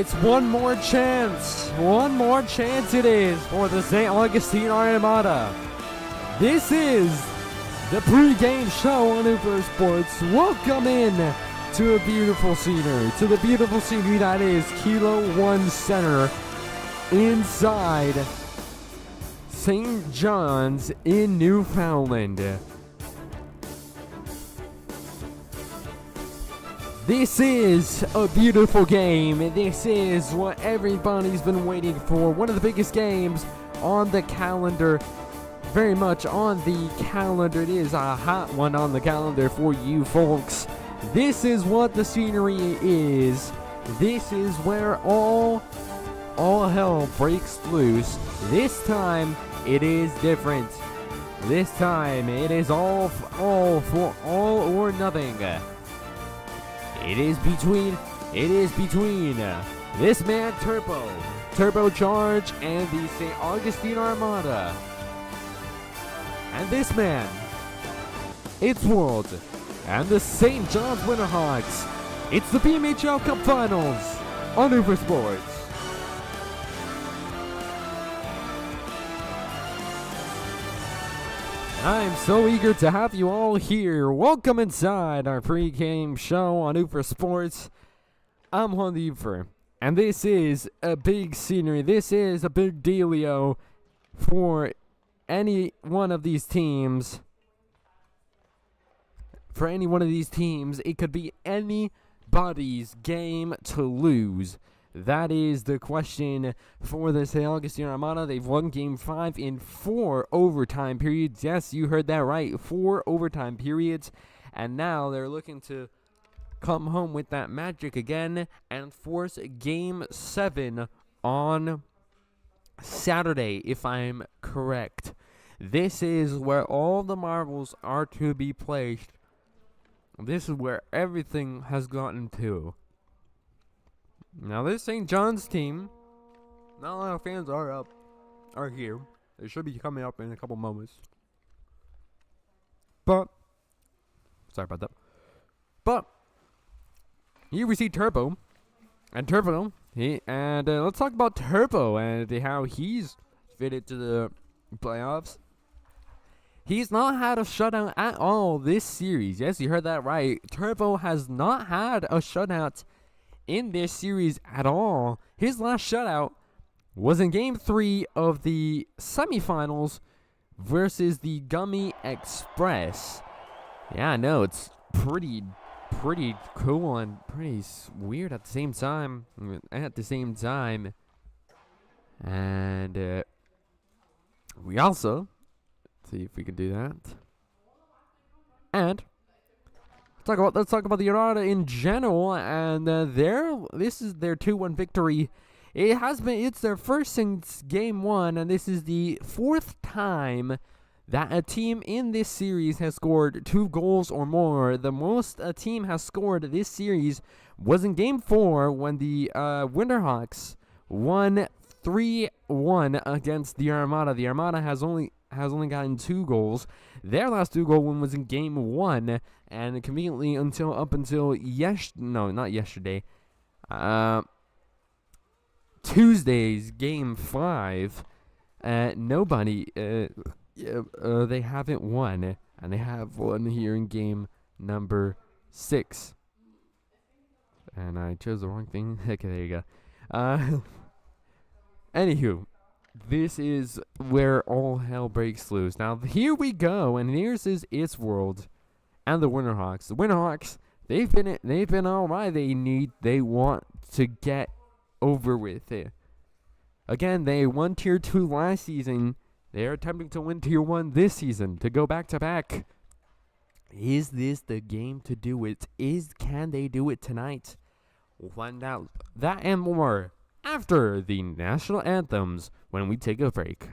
It's one more chance. One more chance it is for the St. Augustine Armada. This is the pregame show on Uber Sports. Welcome in to a beautiful scenery. To the beautiful scenery that is Kilo 1 Center inside St. John's in Newfoundland. This is a beautiful game. This is what everybody's been waiting for. One of the biggest games on the calendar. Very much on the calendar. It is a hot one on the calendar for you folks. This is what the scenery is. This is where all hell breaks loose. This time it is different. This time it is all for all or nothing. It is between this man Turbocharge, and the St. Augustine Armada. And this man, it's World, and the St. John's Winterhawks. It's the BMHL Cup Finals on Uber Sports. I'm so eager to have you all here. Welcome inside our pre-game show on Uber Sports. I'm Juan Ufer, and this is a big scenery. This is a big dealio for any one of these teams. For any one of these teams, it could be anybody's game to lose. That is the question for the St. Augustine Armada. They've won Game 5 in 4 overtime periods. Yes, you heard that right. 4 overtime periods. And now they're looking to come home with that magic again and force Game 7 on Saturday, if I'm correct. This is where all the marbles are to be placed. This is where everything has gotten to. Now this St. John's team, not a lot of fans are here. They should be coming up in a couple moments. But sorry about that. But here we see Turbo, and Turbo. Let's talk about Turbo and how he's fitted to the playoffs. He's not had a shutout at all this series. Yes, you heard that right. Turbo has not had a shutout in this series at all. His last shutout was in Game 3 of the semifinals versus the Gummy Express. Yeah, I know, it's pretty cool and pretty weird at the same time. And we also see if we can do that. And let's talk about the Armada in general, and this is their 2-1 victory. It's their first since Game 1, and this is the 4th time that a team in this series has scored 2 goals or more. The most a team has scored this series was in Game 4 when the Winterhawks won 3-1 against the Armada. The Armada has only gotten 2 goals. Their last 2 goal one was in Game 1, and conveniently Tuesday's Game 5, they haven't won, and they have won here in Game number 6. And I chose the wrong thing. Okay, there you go. Anywho, this is where all hell breaks loose. Now, here we go, and here's It's World and the Winterhawks. The Winterhawks, they've been all right. They want to get over with it. Again, they won Tier 2 last season. They are attempting to win Tier 1 this season to go back to back. Is this the game to do it? Can they do it tonight? We'll find out that and more after the national anthems when we take a break.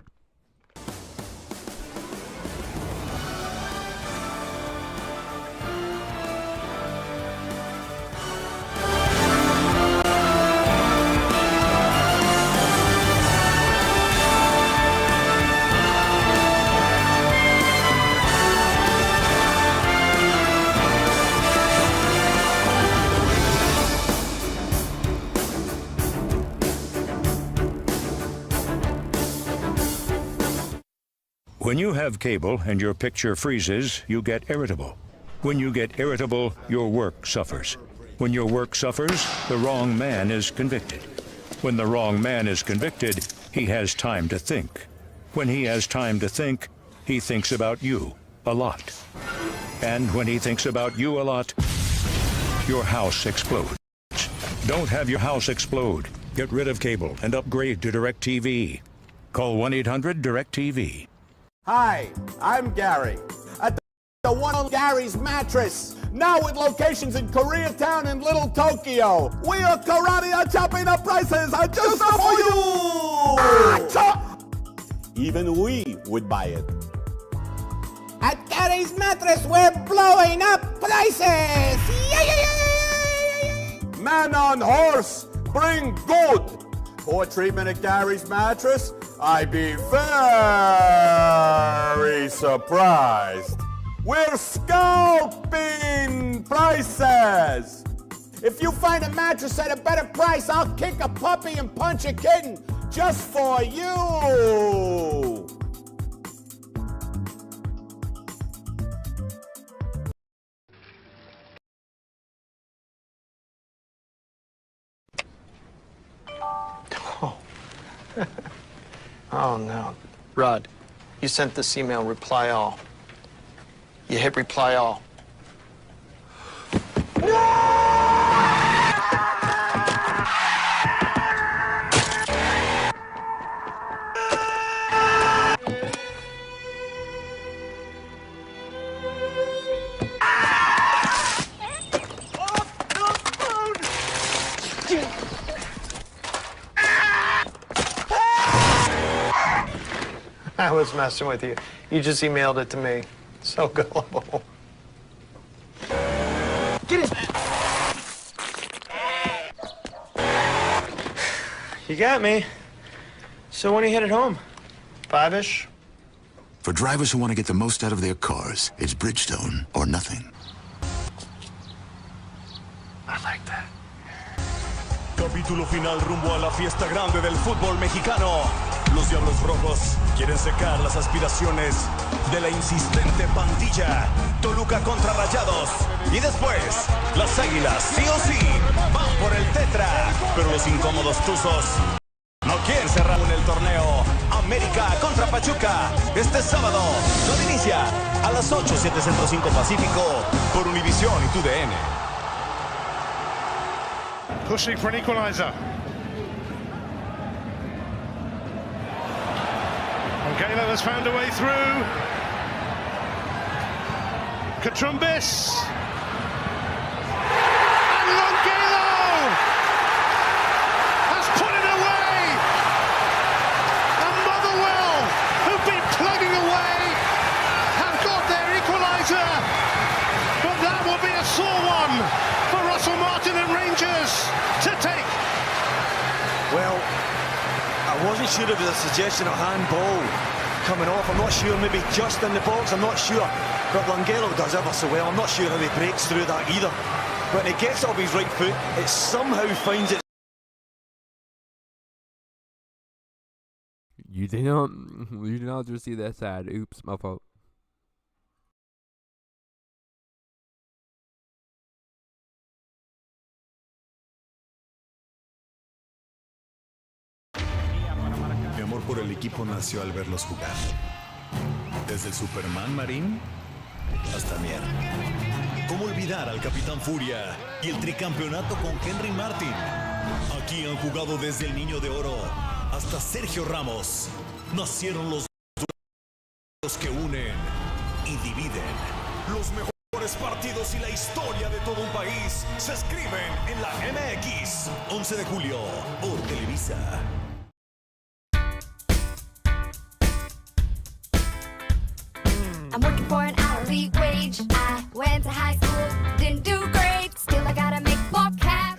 When you have cable and your picture freezes, you get irritable. When you get irritable, your work suffers. When your work suffers, the wrong man is convicted. When the wrong man is convicted, he has time to think. When he has time to think, he thinks about you a lot. And when he thinks about you a lot, your house explodes. Don't have your house explode. Get rid of cable and upgrade to DirecTV. Call 1-800-DirecTV. Hi, I'm Gary. At the one on Gary's Mattress. Now with locations in Koreatown and Little Tokyo. We are karate are chopping up prices just for you. Even we would buy it. At Gary's Mattress, we're blowing up prices. Man on horse, bring good. For treatment at Gary's Mattress, I'd be very surprised. We're scalping prices. If you find a mattress at a better price, I'll kick a puppy and punch a kitten just for you. Oh, no. Rod, you sent this email, reply all. You hit reply all. I was messing with you. You just emailed it to me. So gullible. Get it! You got me. So when are you headed home? 5-ish? For drivers who want to get the most out of their cars, it's Bridgestone or nothing. I like that. Capítulo final rumbo a la fiesta grande del fútbol mexicano. Los Diablos Rojos quieren secar las aspiraciones de la insistente pandilla. Toluca contra Rayados. Y después, las Águilas, sí o sí, van por el Tetra. Pero los incómodos Tuzos no quieren cerrar en el torneo. América contra Pachuca. Este sábado, lo inicia a las 8, 7 Centro 5 Pacífico por Univisión y TUDN. Pushing for an equalizer. Galen has found a way through. Katrumbis. And Longelo has put it away. And Motherwell, who've been plugging away, have got their equaliser. But that will be a sore one for Russell Martin and Rangers to take. Well, I wasn't sure if it was a suggestion of handball coming off. I'm not sure, maybe just in the box, I'm not sure. But Longelo does ever so well. I'm not sure how he breaks through that either. But when he gets up his right foot, it somehow finds it. You did not just see that side. Oops, my fault. Mi amor por el equipo nació al verlos jugar. Desde Superman Marín hasta Mier. ¿Cómo olvidar al Capitán Furia y el tricampeonato con Henry Martin? Aquí han jugado desde el Niño de Oro hasta Sergio Ramos. Nacieron los que unen y dividen. Los mejores partidos y la historia de todo un país se escriben en la MX. 11 de julio por Televisa. I'm working for an hourly wage. I went to high school, didn't do great. Still, I gotta make more cash.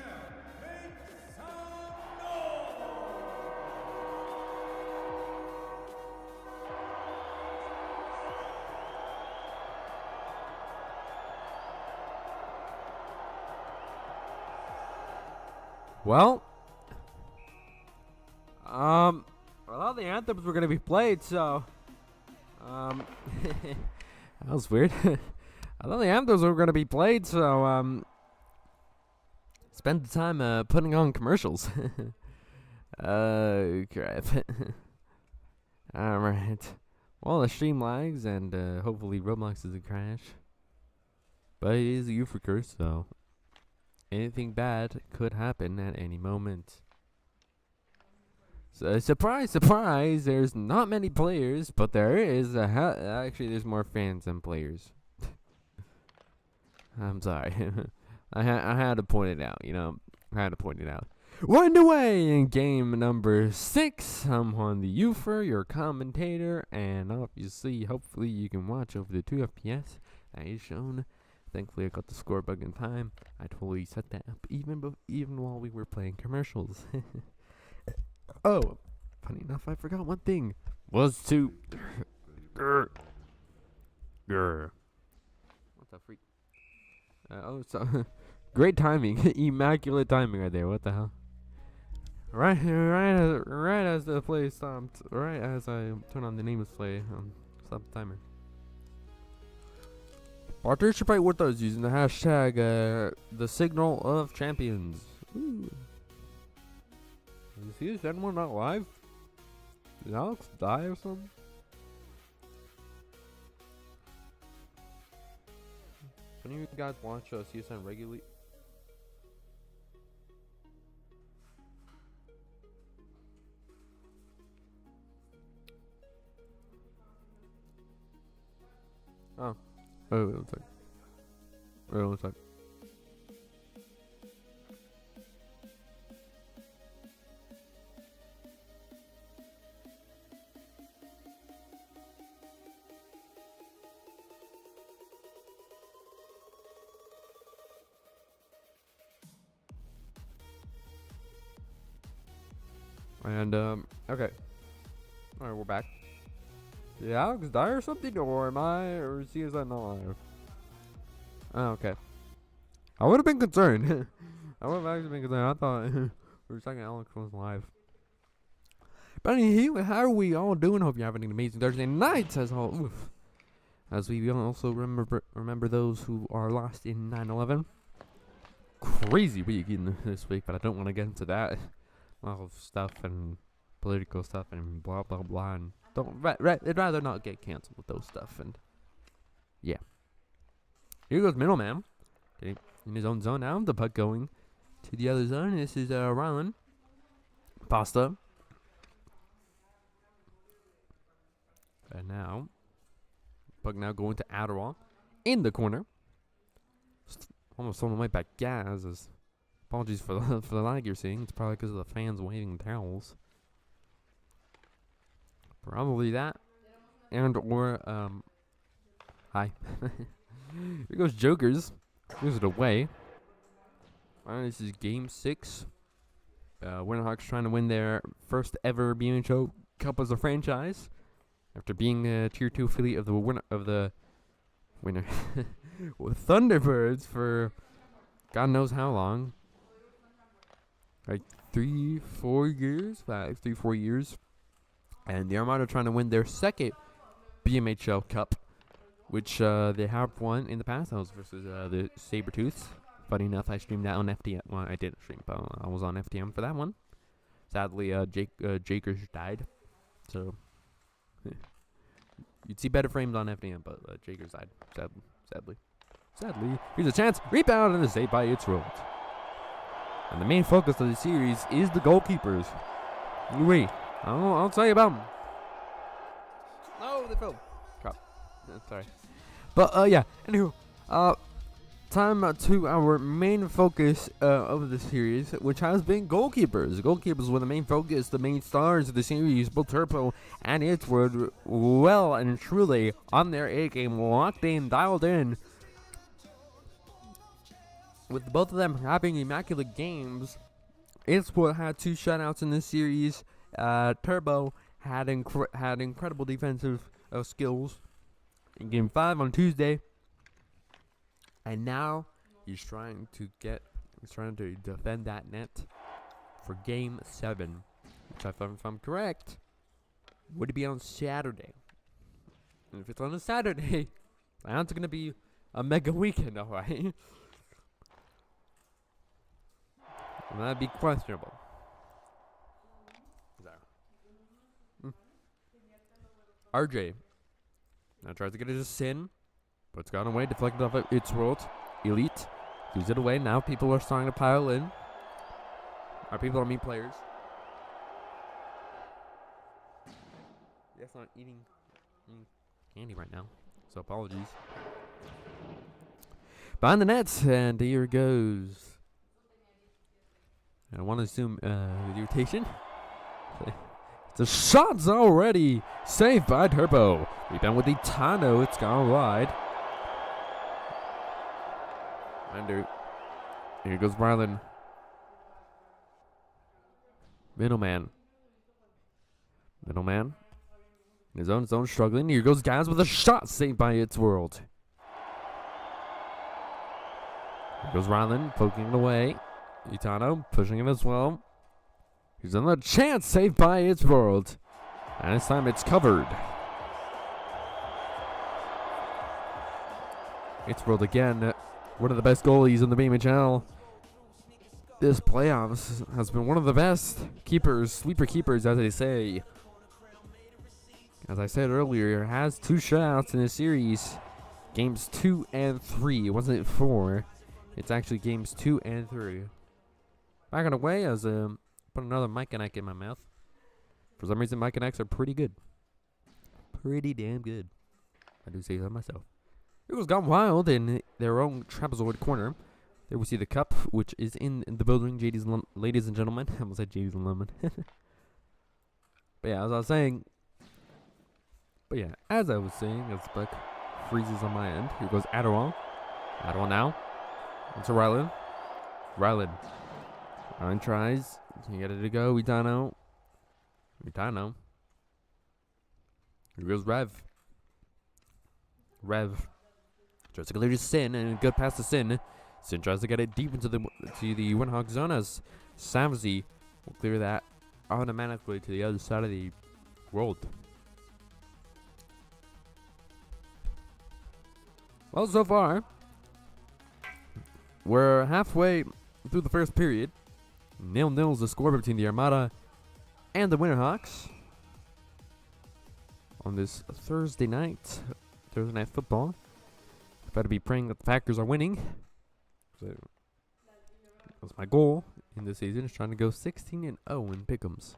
Well, all the anthems were gonna be played, so That was weird. I thought the anthems were gonna be played, so spend the time putting on commercials. Crap. Alright. Well, the stream lags, and hopefully Roblox doesn't crash. But it is a UFO curse, so anything bad could happen at any moment. So, surprise, surprise, there's not many players, but there is actually there's more fans than players. I'm sorry. I had to point it out, you know. I had to point it out. We're underway in game number 6. I'm on the UFO, your commentator, and obviously, hopefully you can watch over the 2 FPS that is shown. Thankfully, I got the score bug in time. I totally set that up even while we were playing commercials. Oh, funny enough, I forgot one thing. Was to... Grr. What the freak? So... Great timing. Immaculate timing right there. What the hell? Right as the play stopped. Right as I turn on the name display. Stop the timer. Participate with us using the hashtag the signal of champions. Ooh. Is anyone not live? Did Alex die or something? Any of you guys watch CSN regularly? Oh. Oh, wait one sec. Wait one sec. And, okay. Alright, we're back. Did Alex die or something? Or is he not alive? Oh, okay. I would have been concerned. I would have actually been concerned. I thought for a second Alex was alive. But anyway, how are we all doing? Hope you're having an amazing Thursday night, as we also remember those who are lost in 9/11. Crazy week in this week, but I don't want to get into that. A lot of stuff and political stuff and blah blah blah, and I'd rather not get canceled with those stuff. And yeah, here goes middleman. Okay, in his own zone now. The puck going to the other zone. This is Rylan Pasta, and now puck now going to Adderall in the corner. Almost stolen away by Gaz. Apologies for the lag you're seeing. It's probably because of the fans waving towels. Probably that. And or hi. Here goes Jokers. Moves it away. Alright, this is game 6. Winterhawks trying to win their first ever BMHL Cup as a franchise. After being a tier 2 affiliate of the winner with Thunderbirds for God knows how long. Like 3-4 years? 3-4 years. And the Armada trying to win their second BMHL Cup, which they have won in the past. That was versus the Sabretooths. Funny enough, I streamed that on FTM. Well, I didn't stream, but I was on FTM for that one. Sadly, Jakers died. So, you'd see better frames on FTM, but Jakers died. Sadly. Here's a chance. Rebound and a save by It's Rolled. And the main focus of the series is the goalkeepers. Wait, I'll tell you about them. No, they fell. Crap. Sorry. But, yeah. Anywho, time to our main focus of the series, which has been goalkeepers. Goalkeepers were the main focus, the main stars of the series. Both Turbo and Itchwood well and truly on their A-game, locked in, dialed in. With both of them having immaculate games, Itchwood had 2 shutouts in this series. Turbo had incredible defensive skills in Game 5 on Tuesday. And now he's trying to defend that net for Game 7, which if I'm correct, would be on Saturday. And if it's on a Saturday, that's going to be a mega weekend, alright? And that'd be questionable. RJ now tries to get it to Sin, but it's gone away, deflected off of its world. Elite gives it away. Now people are starting to pile in. Our people, I mean players. Yes, I'm eating candy right now, so apologies. Behind the nets, and here it goes. I want to assume with irritation. The shot's already saved by Turbo. Rebound with Itano. It's gone wide. And here goes Marlon. Middleman. His own struggling. Here goes Gaz with a shot saved by its world. Here goes Ryland poking it away. Itano pushing it as well. Here's another chance saved by its world. And this time it's covered. Its world again. One of the best goalies in the BMHL. This playoffs has been one of the best keepers, sleeper keepers, as they say. As I said earlier, has 2 shutouts in this series. Games 2 and 3. It wasn't 4. It's actually games 2 and 3. Back on the way as put another Mike and Ike in my mouth. For some reason, Mike and Ike's are pretty good. Pretty damn good. I do say that myself. It was gone wild in their own trapezoid corner. There we see the cup, which is in the building, ladies and gentlemen. I almost said JD's and Lemon. But yeah, as I was saying. As the puck freezes on my end. Here goes Adderall. Adderall now. Into Ryland. Ryland tries. Can you get it to go? Itano. Here goes Rev. Tries to clear to Sin, and a good pass to Sin. Sin tries to get it deep into the Winterhawks zone as Savzy will clear that automatically to the other side of the world. Well, so far, we're halfway through the first period. 0-0 is the score between the Armada and the Winterhawks on this Thursday night football. Better be praying that the Packers are winning. So that's my goal in this season, is trying to go 16-0 in pick'ems.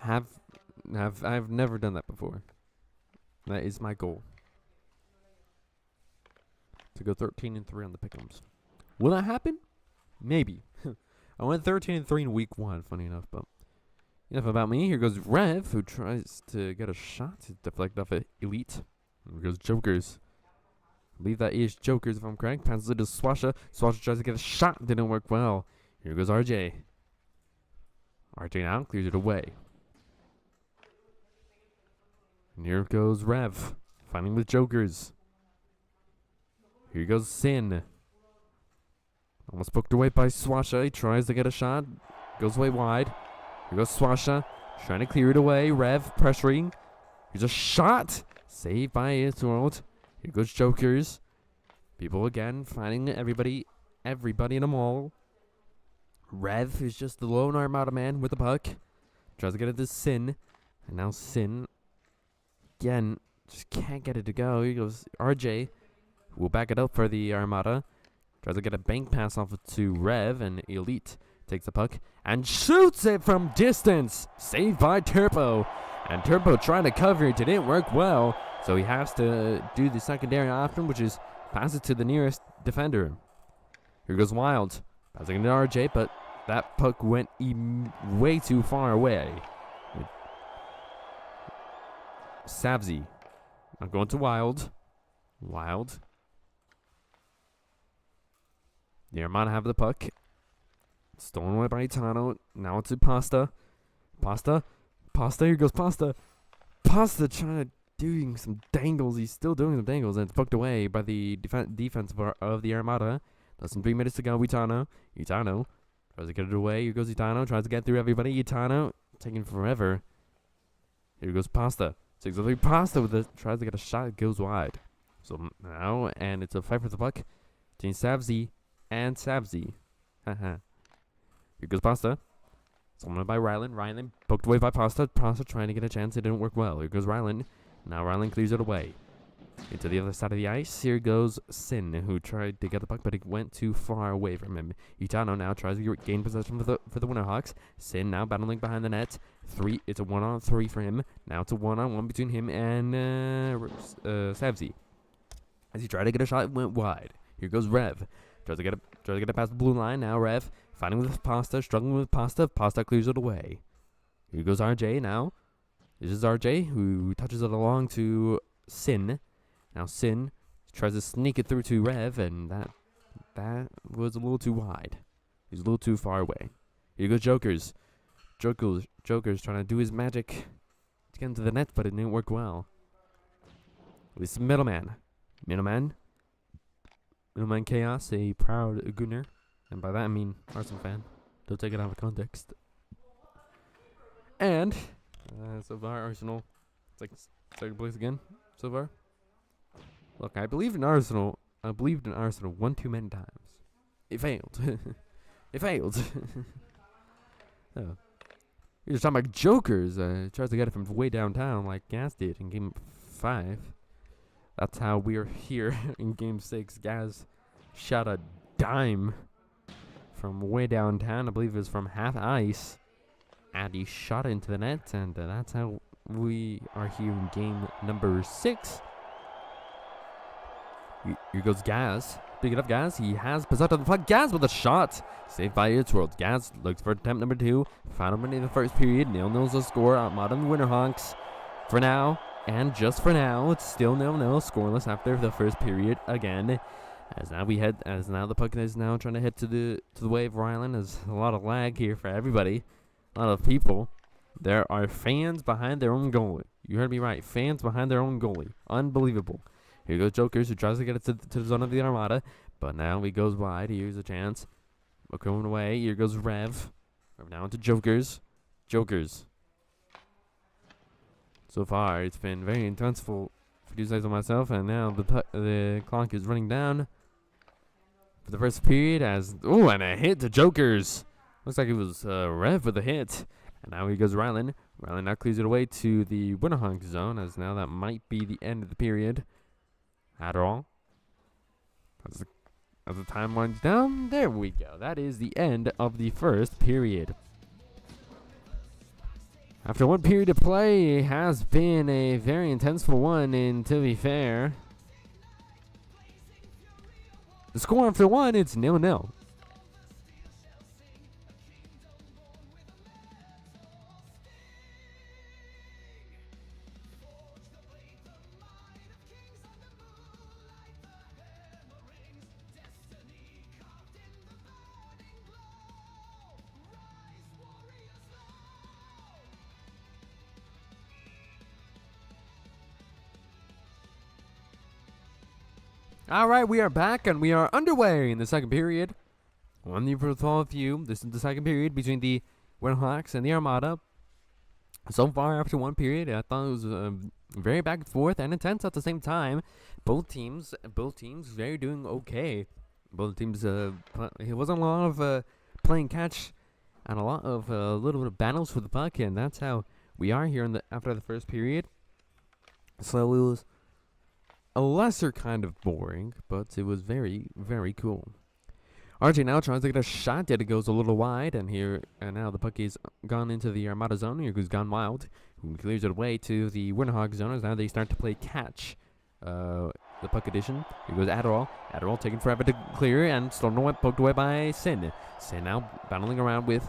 I've never done that before. That is my goal. To go 13-3 on the pick'ems. Will that happen? Maybe. I went 13-3 in week 1, funny enough, but enough about me. Here goes Rev, who tries to get a shot to deflect off at Elite. Here goes Jokers. I believe that is Jokers, if I'm correct. Passes it to Swasha. Swasha tries to get a shot. Didn't work well. Here goes RJ. RJ now clears it away. And here goes Rev. Fighting with Jokers. Here goes Sin. Almost booked away by Swasha. He tries to get a shot. Goes away wide. Here goes Swasha. Trying to clear it away. Rev pressuring. Here's a shot. Saved by its world. Here goes Jokers. People again fighting everybody in the mall. Rev is just the lone Armada man with the puck. Tries to get it to Sin. And now Sin again just can't get it to go. Here goes RJ. Will back it up for the Armada. Tries to get a bank pass off to Rev, and Elite takes the puck and shoots it from distance. Saved by Turbo. And Turbo trying to cover it. It didn't work well. So he has to do the secondary option, which is pass it to the nearest defender. Here goes Wild. Passing it to RJ, but that puck went way too far away. Savzy. Now going to Wild. The Armada have the puck. Stolen away by Itano. Now it's to Pasta. Here goes Pasta. Pasta trying to doing some dangles. He's still doing some dangles, and it's poked away by the defense of the Armada. Less than 3 minutes to go. Itano tries to get it away. Here goes Itano. Tries to get through everybody. Itano taking forever. Here goes Pasta. 6-3 Pasta with it. Tries to get a shot. It goes wide. So now, and it's a fight for the puck between Savzi and Savzi. Haha. Here goes Pasta. Someone by Ryland. Ryland poked away by Pasta. Pasta trying to get a chance. It didn't work well. Here goes Ryland. Now Ryland clears it away. Into the other side of the ice. Here goes Sin, who tried to get the puck, but it went too far away from him. Itano now tries to gain possession for the Winterhawks. Sin now battling behind the net. It's a 1-on-3 for him. Now it's a 1-on-1 between him and Savzi. As he tried to get a shot, it went wide. Here goes Rev. Tries to get it past the blue line. Now Rev fighting with Pasta, struggling with Pasta. Pasta clears it away. Here goes RJ now. This is RJ who touches it along to Sin. Now Sin tries to sneak it through to Rev, and that was a little too wide. He's a little too far away. Here goes Jokers. Jokers trying to do his magic to get into the net, but it didn't work well. This is Middleman. Middleman Chaos, a proud Gunner. And by that I mean Arsenal fan. Don't take it out of context. And so far Arsenal, it's like second place again so far. Look, I believed in Arsenal one too many times. It failed. It failed. Oh. You're just talking about Jokers. Tries to get it from way downtown like Gaz did in Game 5. That's how we're here in Game 6. Gaz shot a dime from way downtown. I believe it was from half ice. And he shot it into the net. And that's how we are here in Game number 6. Here goes Gaz. Speaking of Gaz, he has possession of the puck. Gaz with a shot. Saved by It's World. Gaz looks for attempt number 2. Final minute of the first period. 0-0's the score. Armada and Winterhawks. For now, and just for now, it's still 0-0. Scoreless after the first period again. As now the puck is now trying to head to the wave island. There's a lot of lag here for everybody. A lot of people. There are fans behind their own goalie. You heard me right. Fans behind their own goalie. Unbelievable. Here goes Jokers, who tries to get it to the zone of the Armada. But now he goes wide. Here's a chance. Going away. Here goes Rev. We're now into Jokers. Jokers. So far, it's been very intenseful, if I do say so myself. And now the clock is running down for the first period. And a hit to Jokers. Looks like it was Rev with a hit. And now here goes Ryland. Ryland now clears it away to the Winterhawks zone, as now that might be the end of the period. At all. As the time winds down, there we go. That is the end of the first period. After one period of play, it has been a very intenseful one, and to be fair, the score after one, it's 0-0. All right, we are back, and we are underway in the second period. Wonderful for all of you. This is the second period between the Winterhawks and the Armada. So far, after one period, I thought it was very back and forth and intense at the same time. Both teams very doing okay. Both teams, it wasn't a lot of playing catch and a lot of little bit of battles for the puck, and that's how we are here after the first period. So it was a lesser kind of boring, but it was very, very cool. RJ now tries to get a shot, yet it goes a little wide, and now the puck is gone into the Armada zone. Here goes Gone Wild, who clears it away to the Winterhawks zone, as now they start to play catch. The puck edition. Here goes Adderall. Adderall taking forever to clear, and stolen away, poked away by Sin. Sin now battling around with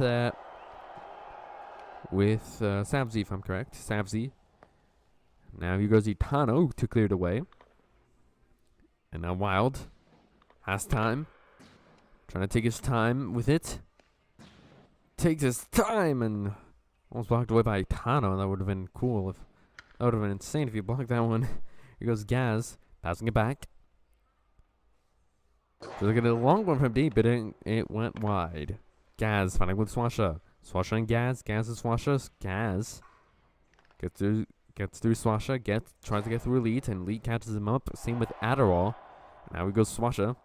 Savzi, if I'm correct. Savzi. Now here goes Itano to clear it away. And now Wild has time. Trying to take his time with it. Takes his time and almost blocked away by Itano. That would have been cool. That would have been insane if he blocked that one. Here goes Gaz. Passing it back. So they get a long one from deep, but it went wide. Gaz fighting with Swasha. Swasha and Gaz. Gaz and Swasha. Gaz gets Gets through Swasha, tries to get through Elite, and Elite catches him up. Same with Adderall. Now we go Swasha.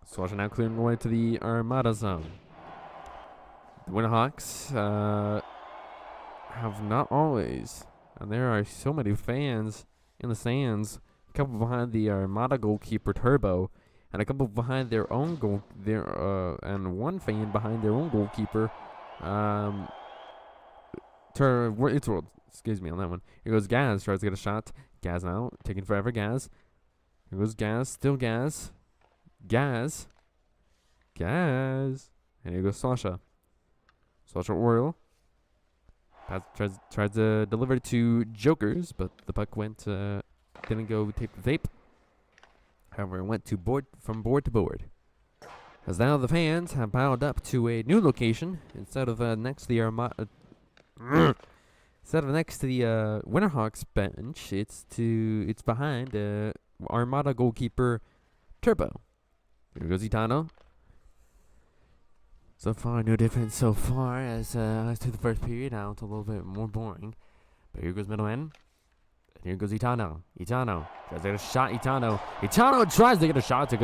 Swasha now clearing the way to the Armada zone. The Winterhawks have not always, and there are so many fans in the stands. A couple behind the Armada goalkeeper Turbo, and a couple behind their own goal. And one fan behind their own goalkeeper. It's World. Excuse me on that one. Here goes Gaz. Tries to get a shot. Gaz now taking forever. Gaz. Here goes Gaz. Still Gaz. Gaz. Gaz. And here goes Swasha. Swasha Oriole. Tries to deliver it to Jokers, but the puck didn't go tape to tape. However, it went from board to board. As now the fans have piled up to a new location instead of next to the Armada. Instead of next to the Winterhawks bench, it's behind Armada goalkeeper Turbo. Here goes Itano. So far, no difference so far as to the first period. Now it's a little bit more boring. But here goes middleman. And here goes Itano. Itano tries to get a shot. Itano tries to get a shot. It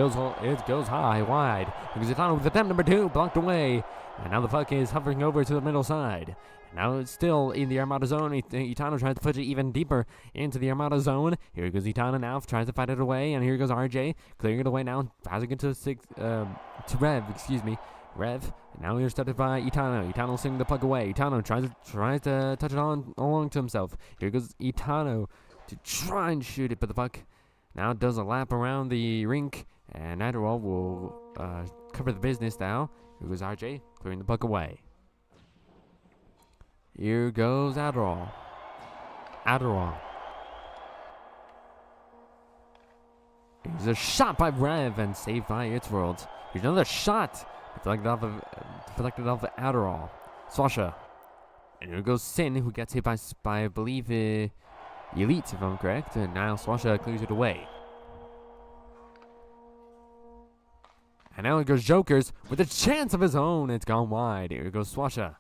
goes high, wide. Here goes Itano with attempt number 2, blocked away. And now the puck is hovering over to the middle side. And now it's still in the Armada zone. Itano tries to push it even deeper into the Armada zone. Here goes Itano now, tries to fight it away. And here goes RJ, clearing it away now. Passing it to Rev, excuse me. Rev, now intercepted by Itano. Itano sending the puck away. Itano tries to touch it along to himself. Here goes Itano to try and shoot it, but the puck now does a lap around the rink, and Adderall will cover the business now. Here goes RJ, clearing the puck away. Here goes Adderall. Here's a shot by Rev and saved by It's World. Here's another shot. Deflected off of Adderall. Swasha. And here goes Sin, who gets hit by I believe, Elite, if I'm correct. And now Swasha clears it away. And now it goes Jokers with a chance of his own. It's gone wide. Here goes Swasha.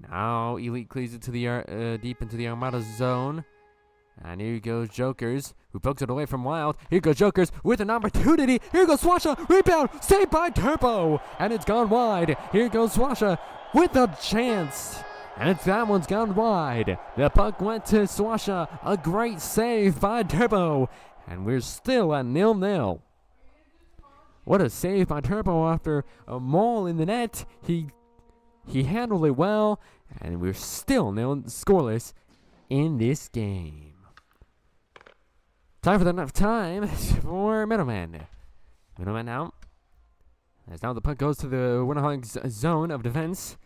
Now Elite clears it to the deep into the Armada zone. And here goes Jokers, who pokes it away from Wild. Here goes Jokers with an opportunity. Here goes Swasha. Rebound. Saved by Turbo. And it's gone wide. Here goes Swasha with a chance. And that one's gone wide. The puck went to Swasha. A great save by Turbo. And we're still at 0-0. What a save by Turbo after a maul in the net. He handled it well. And we're still scoreless in this game. Time for the enough time for Middleman. Middleman now. As now the puck goes to the Winterhawks zone of defense.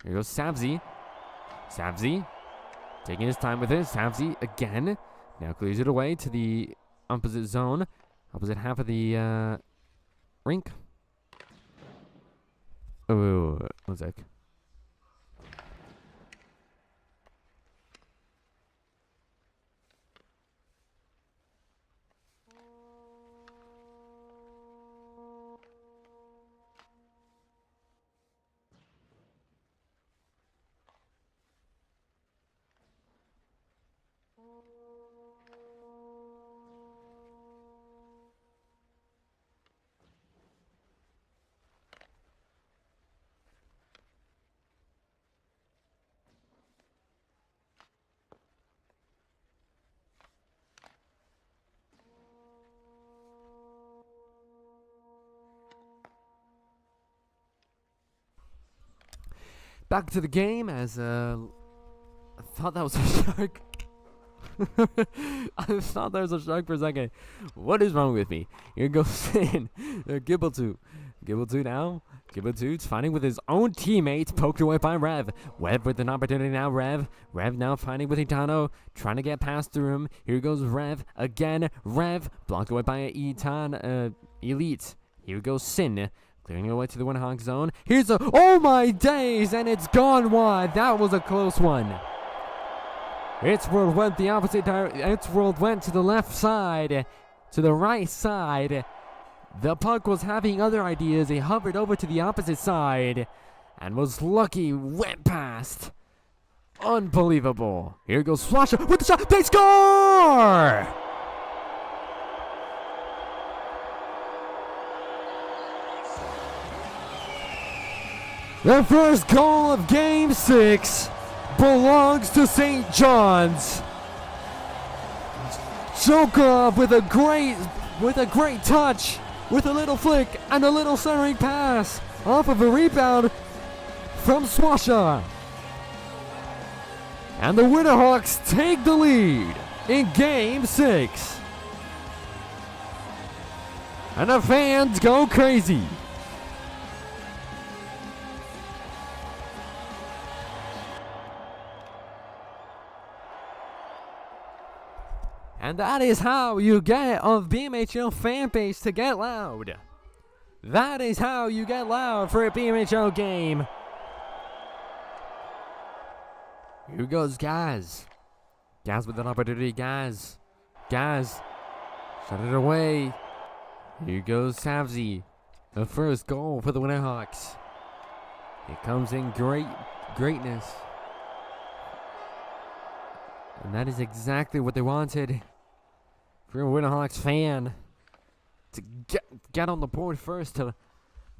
Here goes Savzi. Savzi taking his time with it. Savzi again. Now clears it away to the opposite zone. Opposite half of the rink. Oh, one sec. Back to the game as I thought that was a shark. I thought there was a shark for a second. What is wrong with me? Here goes in. Gibble2 now. Gibble2's fighting with his own teammates. Poked away by Rev. Rev with an opportunity now. Rev now fighting with Itano. Trying to get past through him. Here goes Rev again. Rev blocked away by Elite. Here goes Sin. Clearing away to the Winterhawks zone. Here's a... Oh my days! And it's gone wide. That was a close one. It's World went the opposite direction. It's World went to the left side. To the right side. The puck was having other ideas. He hovered over to the opposite side. And was lucky. Went past. Unbelievable. Here goes Swasher with the shot. They score! The first goal of Game 6 belongs to St. John's. Jokerov with a great touch, with a little flick and a little centering pass off of a rebound from Swasha. And the Winterhawks take the lead in Game 6. And the fans go crazy. And that is how you get a BMHL fan base to get loud. That is how you get loud for a BMHL game. Here goes Gaz. Gaz with an opportunity. Gaz. Shut it away. Here goes Savzi. The first goal for the Winterhawks. It comes in greatness. And that is exactly what they wanted. If you're a Winterhawks fan, to get on the board first, to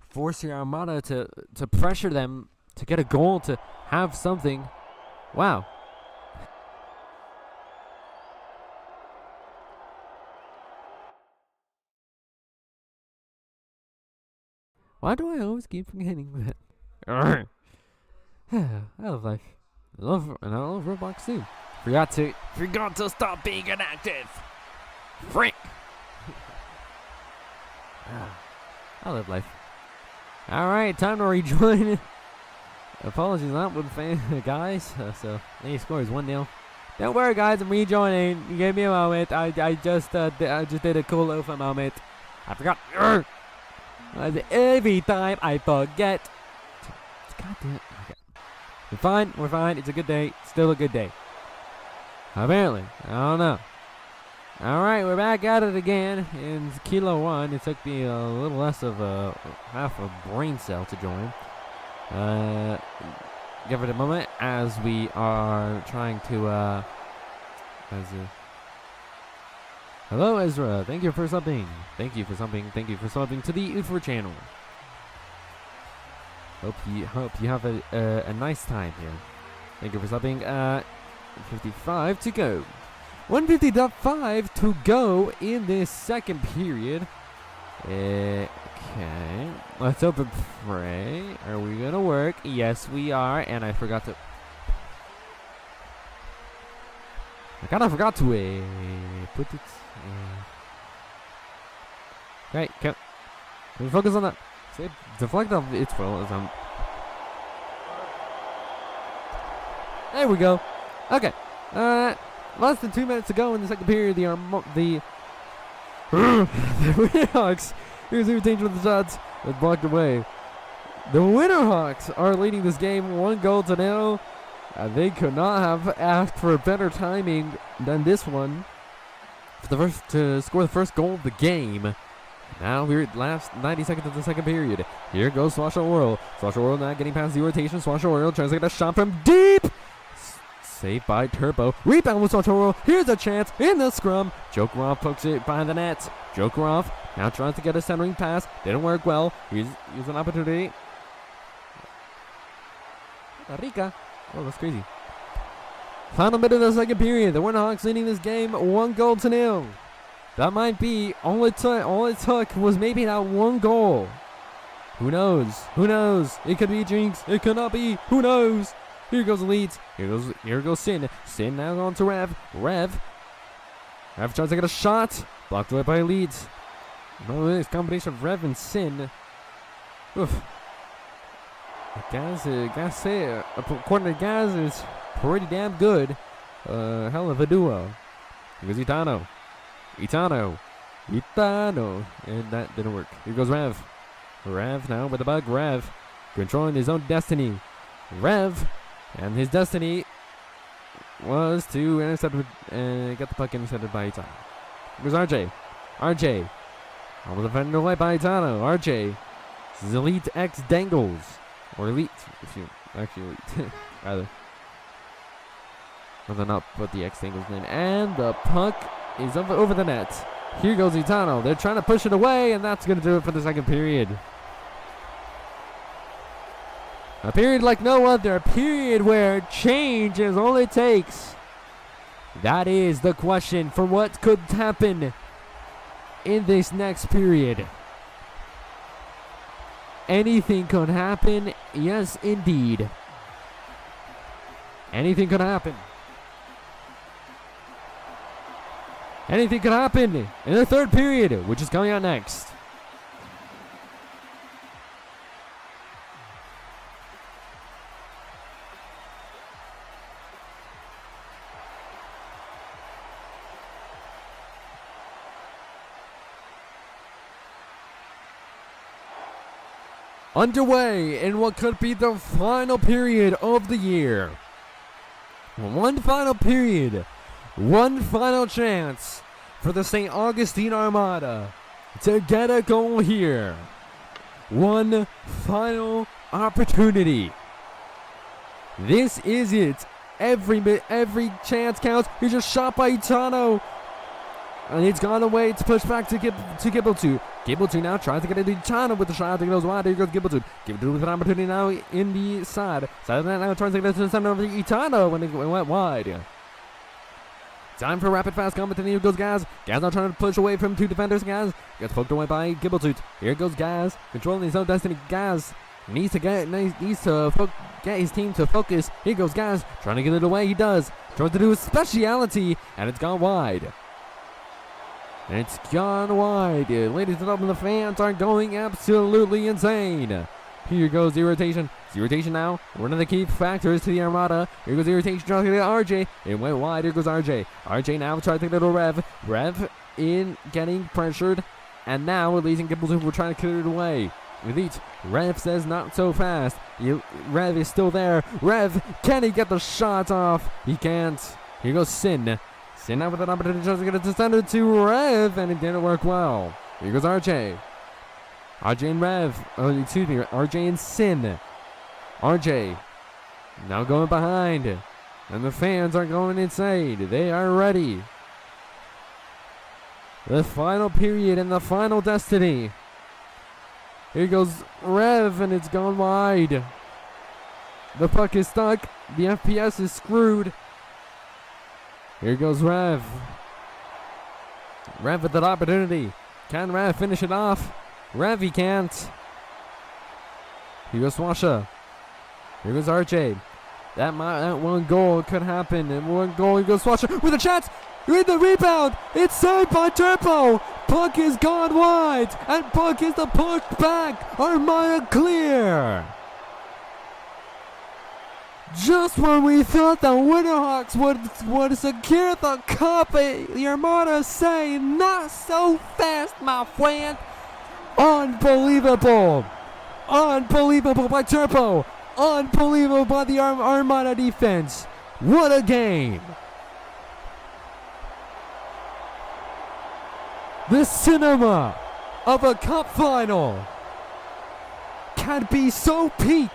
force your Armada to pressure them, to get a goal, to have something. Wow. Why do I always keep forgetting that? I love life. I love Roblox too. Forgot to stop being inactive. Frick. I love life. Alright, time to rejoin. Apologies not with guys. So the score is 1-0. Don't worry guys, I'm rejoining. You gave me a moment. I just did a cool loafer moment. I forgot. Every time I forget. God damn it. Okay. We're fine. It's a good day. Still a good day. Apparently. I don't know. Alright, we're back at it again in Kilo 1. It took me a little less of half a brain cell to join. Give it a moment as we are trying to hello Ezra, thank you for subbing. Thank you for subbing to the UFO channel. Hope you have a nice time here. Thank you for subbing. 55 to go. 150.5 to go in this second period. Okay, let's hope and pray. Are we gonna work? Yes, we are. And I forgot to. I kind of forgot to put it. Okay, can we focus on that? Deflect off its full as I'm. There we go. Okay. Less than 2 minutes to go in the second period. The Winterhawks. Here's the danger of the shots. It's blocked away. The Winterhawks are leading this game 1-0. They could not have asked for better timing than this one to score the first goal of the game. Now we're at last 90 seconds of the second period. Here goes Swasha Oral. Swasha Oral not getting past the rotation. Swasha Oral tries to get a shot from deep. Saved by Turbo. Rebound with Swasha Oral. Here's a chance in the scrum. Jokerov pokes it behind the net. Jokerov now tries to get a centering pass. Didn't work well. Here's an opportunity. Rica. Oh, that's crazy. Final minute of the second period. The Winterhawks leading this game 1-0. That might be all it took was maybe that one goal. Who knows? It could be Jinx. It could not be. Who knows? Here goes the leads. Here goes Sin. Sin now on to Rev. Rev tries to get a shot. Blocked away by Leeds. No, this combination of Rev and Sin. Oof. Gaz, according to Gaz, is pretty damn good. Hell of a duo. Here goes Itano. And that didn't work. Here goes Rev. Rev now with the bug. Rev controlling his own destiny. Rev and his destiny was to intercept and get the puck intercepted by Itano. Here goes RJ. RJ almost defended away by Itano. RJ is Elite X Dangles. Or Elite, if you actually Elite, rather. Well, they're not, but the X thing goes in. And the puck is over the net. Here goes Itano. They're trying to push it away, and that's going to do it for the second period. A period like no other. A period where change is all it takes. That is the question for what could happen in this next period. Anything could happen. Yes, indeed. Anything could happen. Anything could happen in the third period, which is coming out next. Underway in what could be the final period of the year. One final period. One final chance for the St. Augustine Armada to get a goal here. One final opportunity. This is it. Every chance counts. He's just shot by Itano. And it's gone away. It's pushed back to Gibbleton. Gibbleton now tries to get it to Itano with the shot. It goes wide. Here goes Gibbleton. Gibbleton with an opportunity now in the side. Side of that now tries to get it to the center of Itano when it went wide. Time for rapid fast combat. Here goes Gaz. Gaz now trying to push away from two defenders. Gaz gets poked away by Gibbleton. Here goes Gaz, controlling his own destiny. Gaz needs to get his team to focus. Here goes Gaz trying to get it away. He does. Tries to do his speciality, and it's gone wide. And it's gone wide. Ladies and gentlemen, the fans are going absolutely insane. Here goes the rotation. The rotation now, one of the key factors to the Armada. Here goes the rotation, trying to get RJ. It went wide. Here goes RJ. RJ now trying to get it to Rev. Rev in getting pressured. And now releasing Gibbleton. We're trying to clear it away. Elite. Rev says not so fast. Rev is still there. Rev, can he get the shot off? He can't. Here goes Sin. Sin now with an opportunity to get it to send it to Rev. And it didn't work well. Here goes RJ. RJ and Rev. Oh, excuse me. RJ and Sin. RJ now going behind, and the fans are going insane. They are ready. The final period and the final destiny. Here goes Rev, and it's gone wide. The puck is stuck. The FPS is screwed. Here goes Rev. Rev with that opportunity. Can Rev finish it off? Rev, he can't. Here goes Swasha. Here goes RJ. That one goal could happen. And one goal, here goes Swasha with a chance. With the rebound. It's saved by Turbo. Puck is gone wide. And puck is the push back. Armada clear. Just when we thought the Winterhawks would secure the cup, the Armada say, not so fast, my friend. Unbelievable. Unbelievable by Turbo. Unbelievable by the Armada defense. What a game. The cinema of a cup final can be so peak.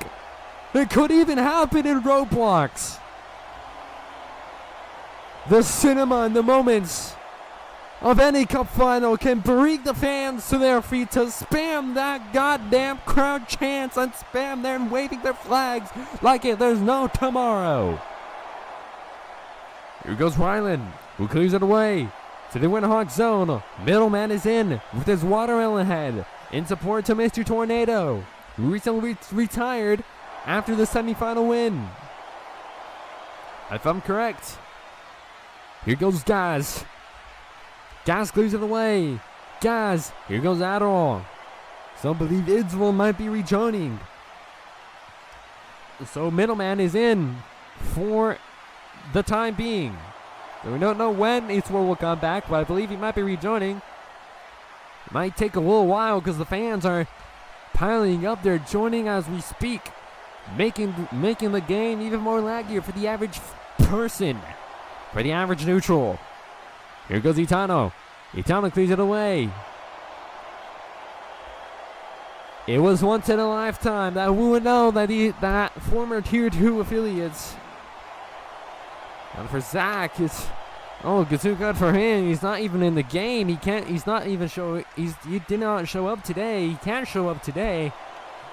It could even happen in Roblox. The cinema and the moments of any cup final can bring the fans to their feet to spam that goddamn crowd chants and spam them waving their flags like there's no tomorrow. Here goes Ryland, who clears it away to the Winterhawks zone. Middleman is in with his watermelon head in support to Mr. Tornado, who recently retired after the semifinal win. If I'm correct. Here goes Gaz. Gaz clears it away. Gaz. Here goes Adderall. Some believe Idswell might be rejoining. So Middleman is in for the time being. So we don't know when Idswell will come back, but I believe he might be rejoining. It might take a little while because the fans are piling up. They're joining as we speak, making the game even more laggier for the average person, for the average neutral. Here goes Itano. Itano clears it away. It was once in a lifetime that we would know that that former Tier 2 affiliates And for Zach, it's too good for him. He's not even in the game. He did not show up today. He can't show up today.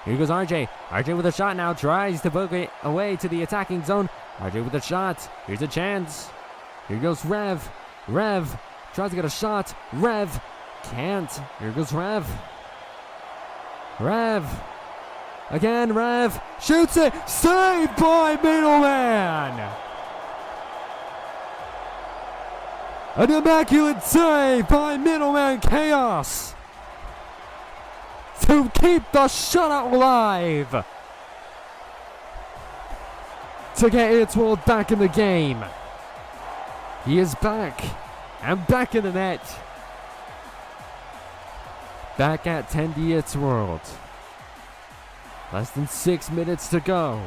Here goes RJ. RJ with a shot now. Tries to book it away to the attacking zone. RJ with a shot. Here's a chance. Here goes Rev. Rev tries to get a shot. Rev can't. Here goes Rev. Rev. Again, Rev. Shoots it. Saved by Middleman. An immaculate save by Middleman Chaos to keep the shutout alive, to get its world back in the game. He is back, and back in the net. Back at Tendy its world. Less than 6 minutes to go.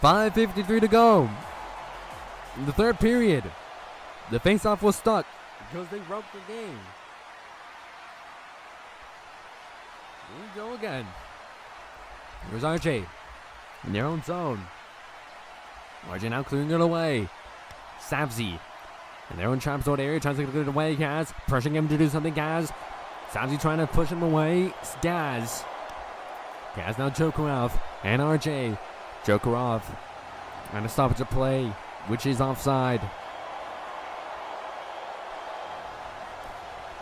.553 to go in the third period. The faceoff was stuck because they broke the game. Here we go again. Here's RJ in their own zone. RJ now clearing it away. Savzi in their own trap zone area, trying to get it away. Gaz pressuring him to do something. Gaz. Savzi trying to push him away. Gaz now Jokerov and RJ. Jokerov and a stoppage of play, which is offside.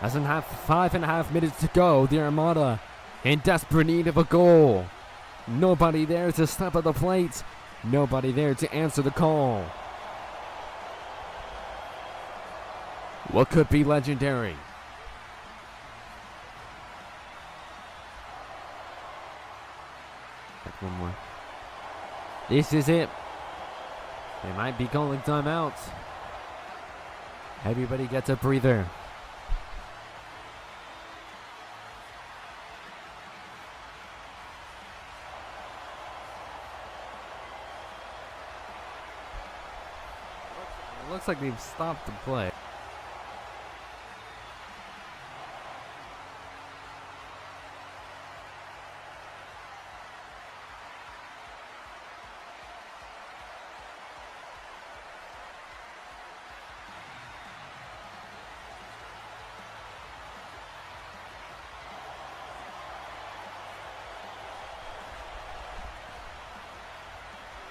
Less than 5.5 minutes to go. The Armada in desperate need of a goal. Nobody there to step at the plate. Nobody there to answer the call. What could be legendary? Back one more. This is it. They might be calling timeouts. Everybody gets a breather. It looks like they've stopped the play.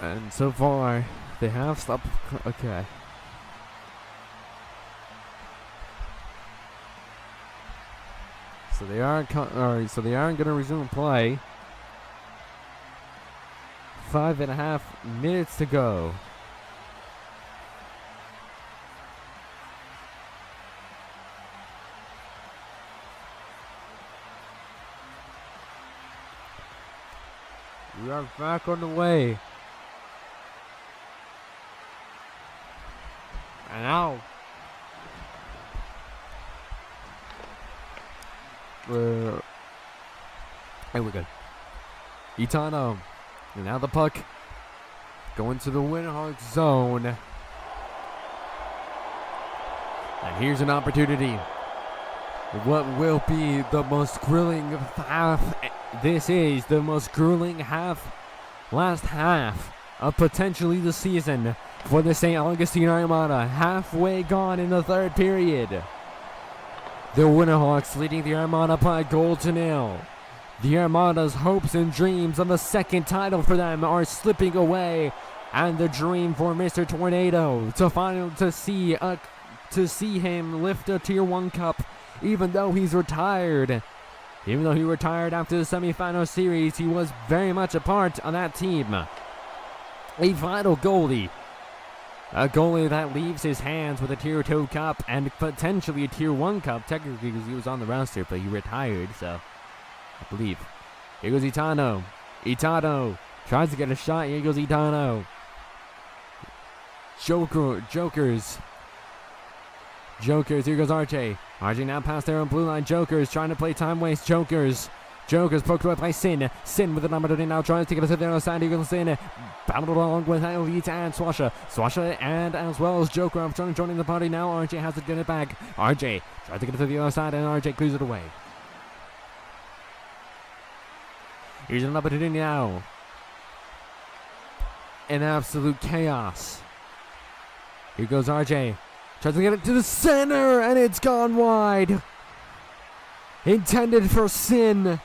And so far, they have stopped. Okay. So they aren't. So they aren't going to resume play. 5.5 minutes to go. We are back on the way. And now, there we go. Itano, and now the puck going to the Winterhawks zone. And here's an opportunity. What will be the most grueling half? This is the most grueling last half of potentially the season for the St. Augustine Armada. Halfway gone in the third period. The Winterhawks leading the Armada by 1-0. The Armada's hopes and dreams of a second title for them are slipping away, and the dream for Mr. Tornado to see him lift a Tier 1 cup, even though he's retired. Even though he retired after the semifinal series, he was very much a part of that team. A vital goalie. A goalie that leaves his hands with a Tier 2 cup and potentially a Tier 1 cup, technically because he was on the roster, but he retired, so I believe. Here goes Itano. Itano tries to get a shot. Here goes Itano. Jokers. Here goes RJ. RJ now past their own blue line. Jokers trying to play time waste. Jokers poked away by Sin. Sin with the number 30 now trying to take it to the other side. Here goes Sin. Battled along with Elite and Swasha. Swasha and as well as Joker trying to join in the party now. RJ has to get it back. RJ tries to get it to the other side and RJ clears it away. Here's an opportunity now. In absolute chaos. Here goes RJ. Tries to get it to the center, and it's gone wide. Intended for Sin.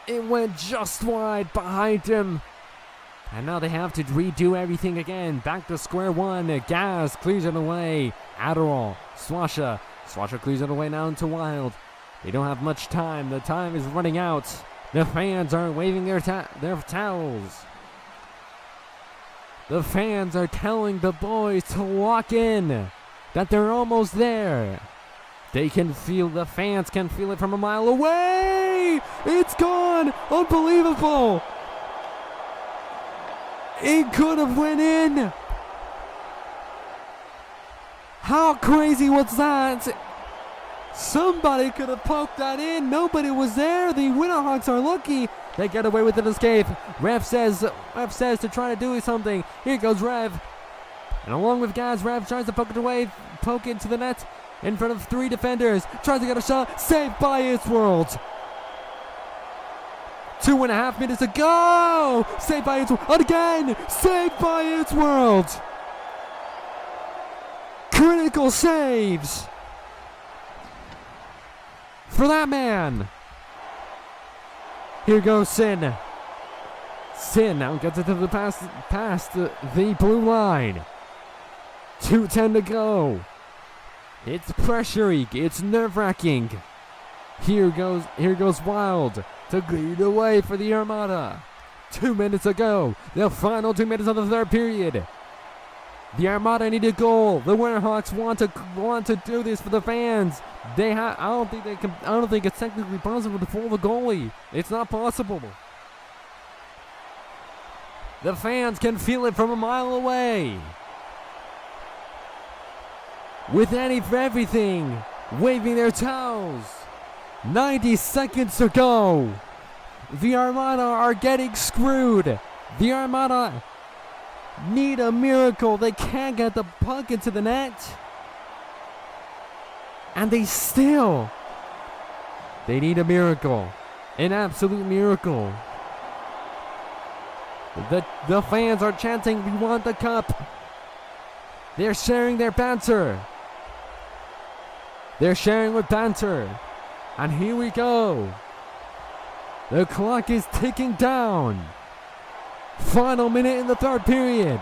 It went just wide behind him. And now they have to redo everything again. Back to square one. Gas clears it away. Adderall. Swasha clears it away now into Wild. They don't have much time. The time is running out. The fans are waving their towels. The fans are telling the boys to walk in. That they're almost there. The fans can feel it from a mile away. It's gone. Unbelievable. It could have went in. How crazy was that? Somebody could have poked that in. Nobody was there. The Winterhawks are lucky. They get away with an escape. Ref says to try to do something. Here goes Rev. And along with Gaz, Rev tries to poke into the net in front of 3 defenders. Tries to get a shot. Saved by It's World. 2.5 minutes to go. Saved by It's World. And again. Saved by It's World. Critical saves. For that man. Here goes Sin. Sin now gets it to the past the blue line. 2:10 to go. It's pressuring. It's nerve-wracking. Here goes Wild to lead away for the Armada. 2 minutes to go. The final 2 minutes of the third period. The Armada need a goal. The Winterhawks want to do this for the fans. I don't think it's technically possible to fool the goalie. It's not possible. The fans can feel it from a mile away. With everything, waving their towels. 90 seconds to go. The Armada are getting screwed. The Armada need a miracle. They can't get the puck into the net. And they need a miracle. An absolute miracle. The fans are chanting, "We want the cup." They're sharing their banter. They're sharing with banter. And here we go. The clock is ticking down. Final minute in the third period.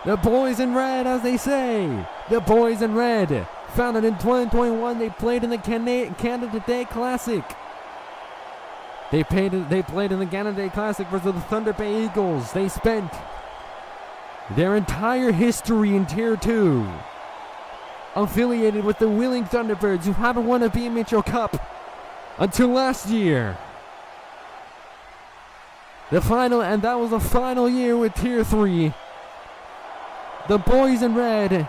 The boys in red, as they say. The boys in red. Founded in 2021, they played in the Canada Day Classic. They played in the Canada Day Classic versus the Thunder Bay Eagles. They spent their entire history in Tier 2 affiliated with the Wheeling Thunderbirds, who haven't won a BMHL Cup until last year. And that was the final year with Tier 3. The boys in red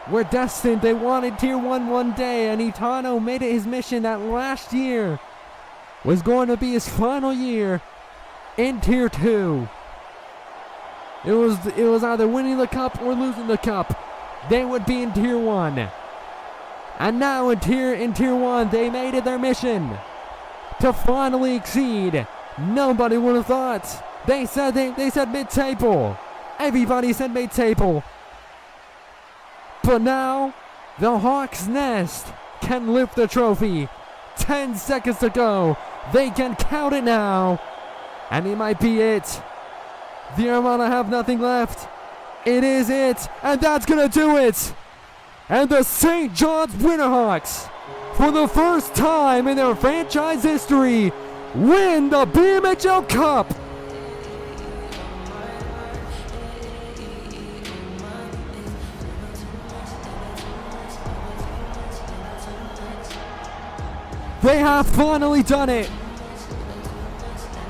were destined. They wanted Tier 1 one day, and Itano made it his mission that last year was going to be his final year in Tier 2. It was either winning the cup or losing the cup. They would be in Tier 1. And now in Tier 1, they made it their mission to finally exceed. Nobody would have thought. They said mid-table. Everybody said mid-table. But now, the Hawks' Nest can lift the trophy. 10 seconds to go. They can count it now. And it might be it. The Armada have nothing left. It is it. And that's going to do it. And the St. John's Winterhawks, for the first time in their franchise history, win the BMHL Cup. They have finally done it.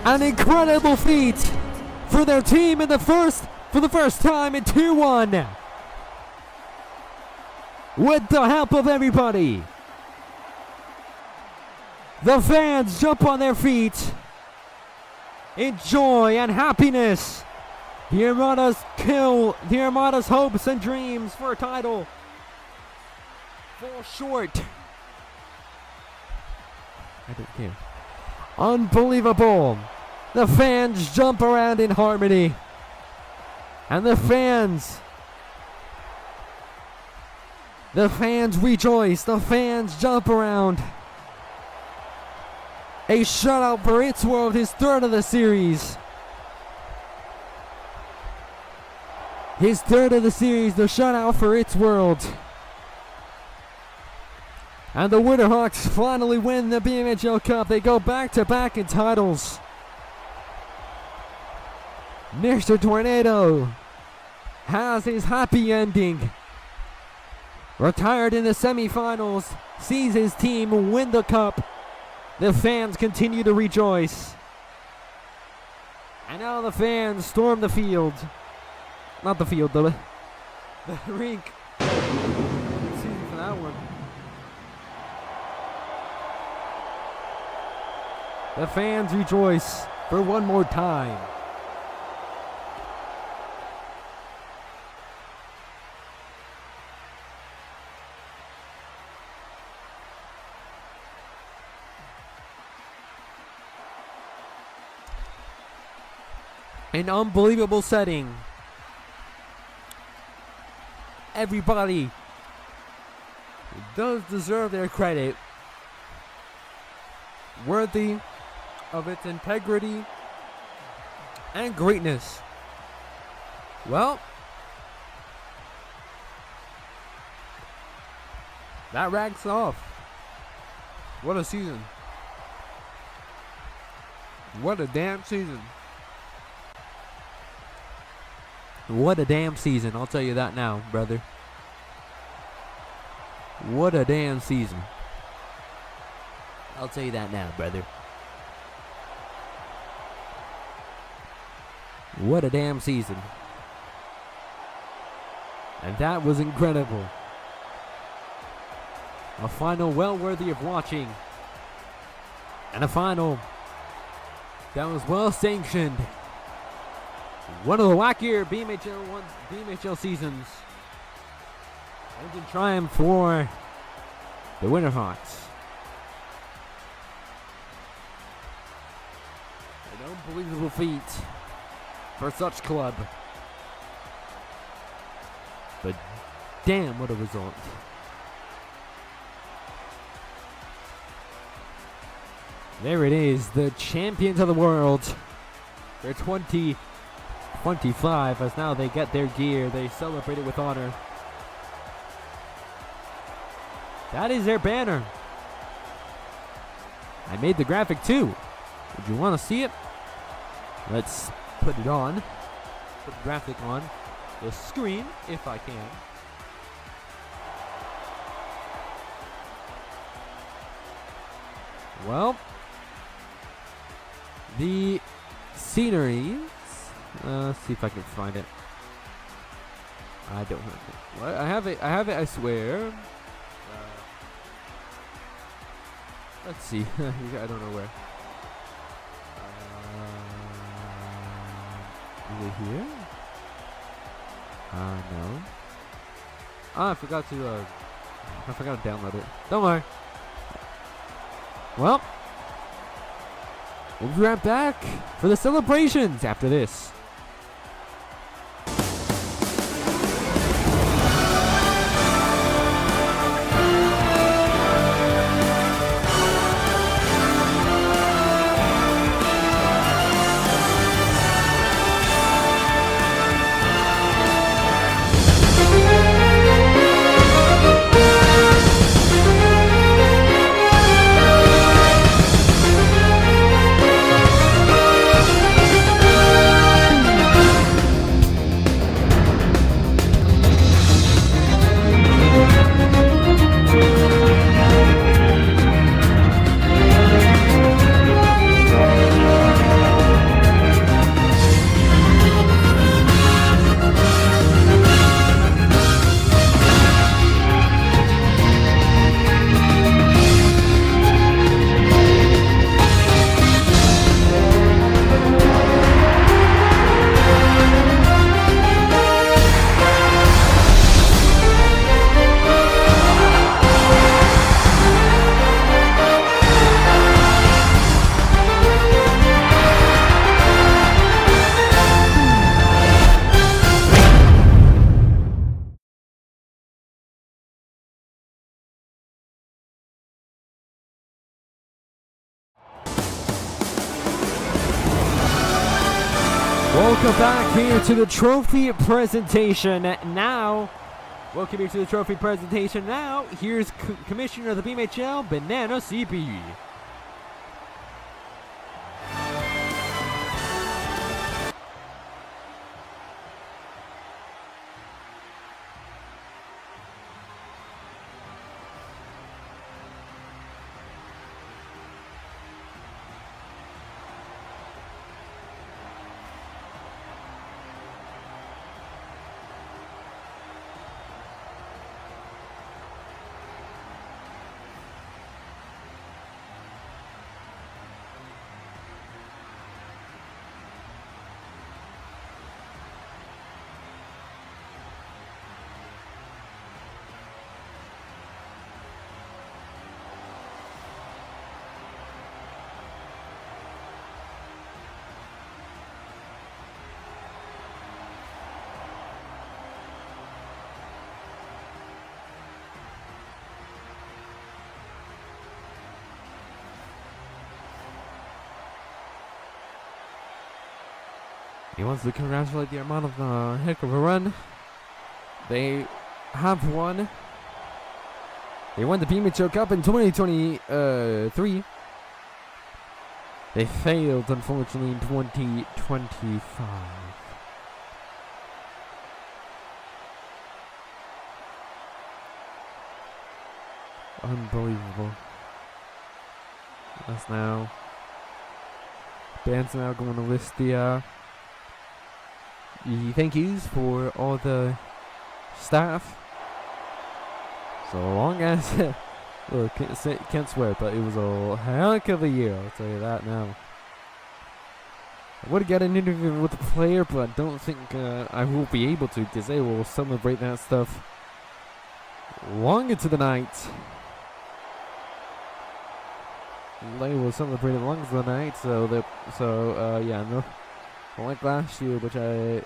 An incredible feat for their team in the first for the first time in 2-1. With the help of everybody. The fans jump on their feet in joy and happiness. The Armada's hopes and dreams for a title fall short. I don't care. Unbelievable. The fans jump around in harmony. And the fans rejoice. The fans jump around. A shutout for It's World, his third of the series. His third of the series, the shutout for It's World. And the Winterhawks finally win the BMHL Cup. They go back-to-back in titles. Mr. Tornado has his happy ending. Retired in the semifinals, sees his team win the cup. The fans continue to rejoice. And now the fans storm the field. Not the field, the rink. Excuse me for that one. The fans rejoice for one more time. An unbelievable setting. Everybody does deserve their credit. Worthy of its integrity and greatness. Well, that ranks off. What a season. What a damn season. What a damn season, I'll tell you that now, brother. What a damn season. I'll tell you that now, brother. What a damn season. And that was incredible. A final well worthy of watching. And a final that was well sanctioned. One of the wackier BMHL seasons. And in triumph for the Winterhawks. An unbelievable feat for such club. But damn, what a result. There it is, the champions of the world. They're 2025 as now they get their gear. They celebrate it with honor. That is their banner. I made the graphic too. Would you want to see it? Let's put it on. Put the graphic on the screen if I can. Well, the scenery. Let's see if I can find it. I don't have it. What? I have it. I swear. Let's see. I don't know where. Is it here? No. I forgot to download it. Don't worry. Well, we'll be right back for the celebrations after this. Welcome back here to the trophy presentation. Now, welcome here to the trophy presentation. Now, here's Commissioner of the BMHL, Banana CP. He wants to congratulate the Armada on a heck of a run. They have won. They won the BMHL Cup in 2023. They failed, unfortunately, in 2025. Unbelievable. That's now. Band's now going to list the thank yous for all the staff. So long as look, can't swear, but it was a heck of a year, I'll tell you that now. I would have got an interview with the player, but I don't think I will be able to, because they will celebrate that stuff long into the night. They will celebrate it long into the night, yeah, no. Like last year, which I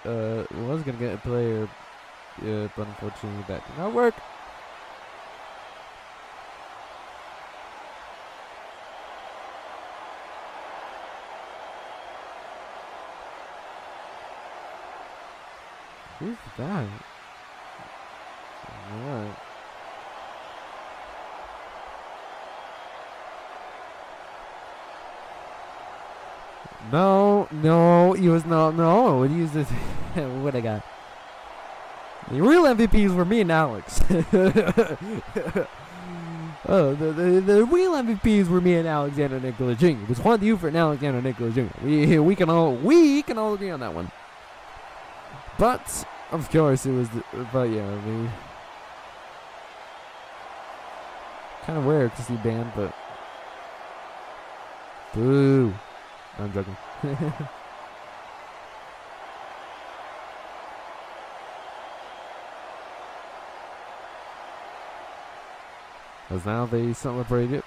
was gonna get a player, but unfortunately that did not work. Who's that? Alright. No, he was not. No, he was this. What I got? The real MVPs were me and Alex. Oh, the real MVPs were me and Alexander Nicola Jr. It was Juan Buford and Alexander Nicola Jr. We can all agree on that one. But of course it was. But yeah, I mean, kind of weird to see banned, but boo. I'm joking. As now they celebrate it.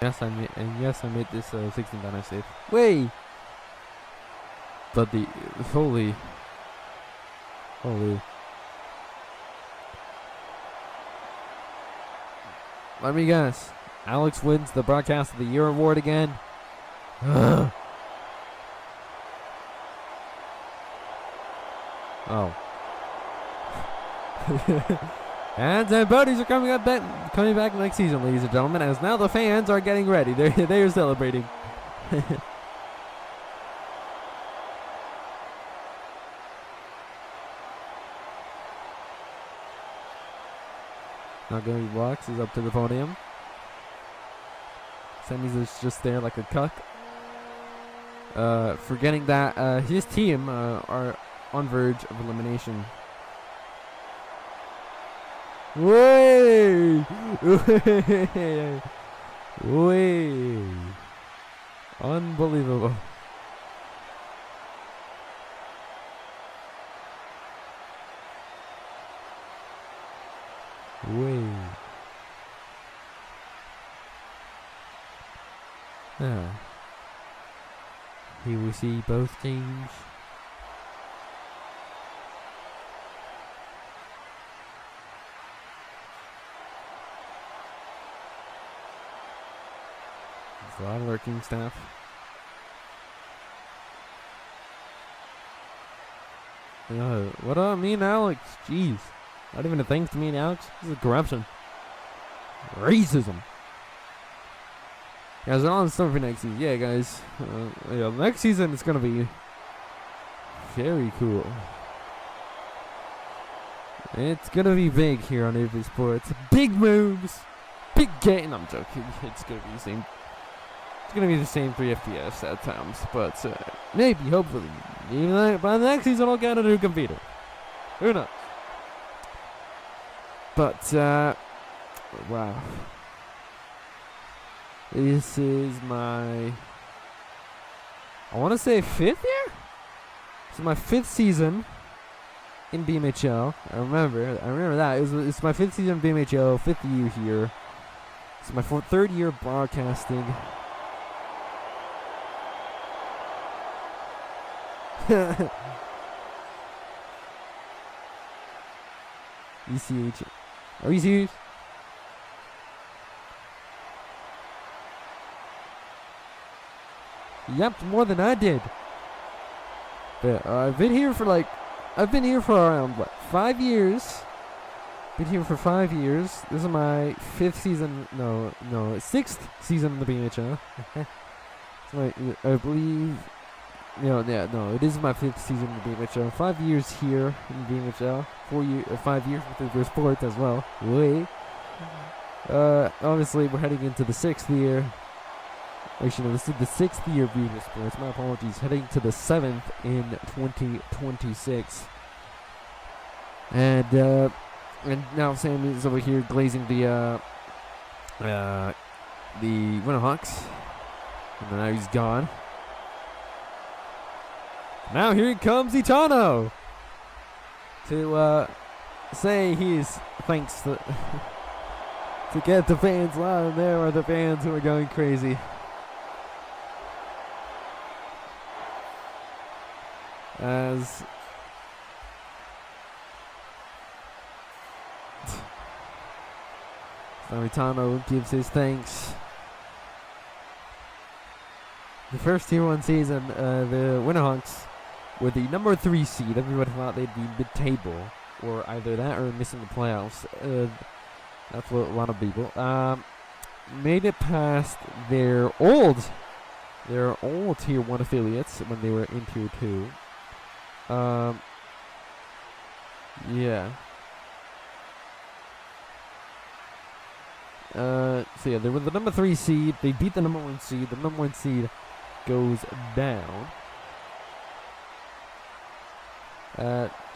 Yes, I made this 16 down safe. Wait! But the holy. Let me guess. Alex wins the Broadcast of the Year award again. Oh. And the buddies are coming back next season, ladies and gentlemen, as now the fans are getting ready. They're celebrating. Not going to be walks. He's up to the podium. Sammy's is just there like a cuck. Forgetting that his team are on verge of elimination. Way! Way! Unbelievable. Way. Here we see both teams There's a lot of lurking staff. What up, me and Alex? Jeez. Not even a thanks to me and Alex. This is corruption. Racism. Guys, we're on stuff for next season. Yeah, guys. Next season is going to be very cool. It's going to be big here on AV Sports. Big moves. Big game. I'm joking. It's going to be the same. It's going to be the same 3 FPS at times. But maybe, hopefully. Even by the next season, I'll get a new computer. Who knows? But, wow. This is my, I want to say 5th year? This is my 5th season in BMHL. I remember that. It's my 5th season in BMHL, 5th year here. It's my 3rd year broadcasting. ECH. Are you serious? Yep, more than I did. But I've been here for around, what, 5 years? Been here for 5 years. This is my 5th season, no, 6th season in the BMHL. I believe, it is my 5th season in the BMHL. 5 years here in the BMHL. 5 years with the sport as well. Wait. Obviously, we're heading into the 6th year. Actually, no, this is the 6th year of BMHL Sports. My apologies. Heading to the 7th in 2026. And now Sam is over here glazing the Winterhawks. And now he's gone. Now here comes Itano to say his thanks to get the fans loud. There are the fans who are going crazy. As Itano gives his thanks. The first Tier 1 season, the Winterhawks were the number 3 seed. Everybody thought they'd be mid-table, or either that or missing the playoffs. That's what a lot of people made it past their old Tier 1 affiliates when they were in Tier 2. Yeah. So yeah, they were the number 3 seed. They beat the number 1 seed. The number 1 seed goes down.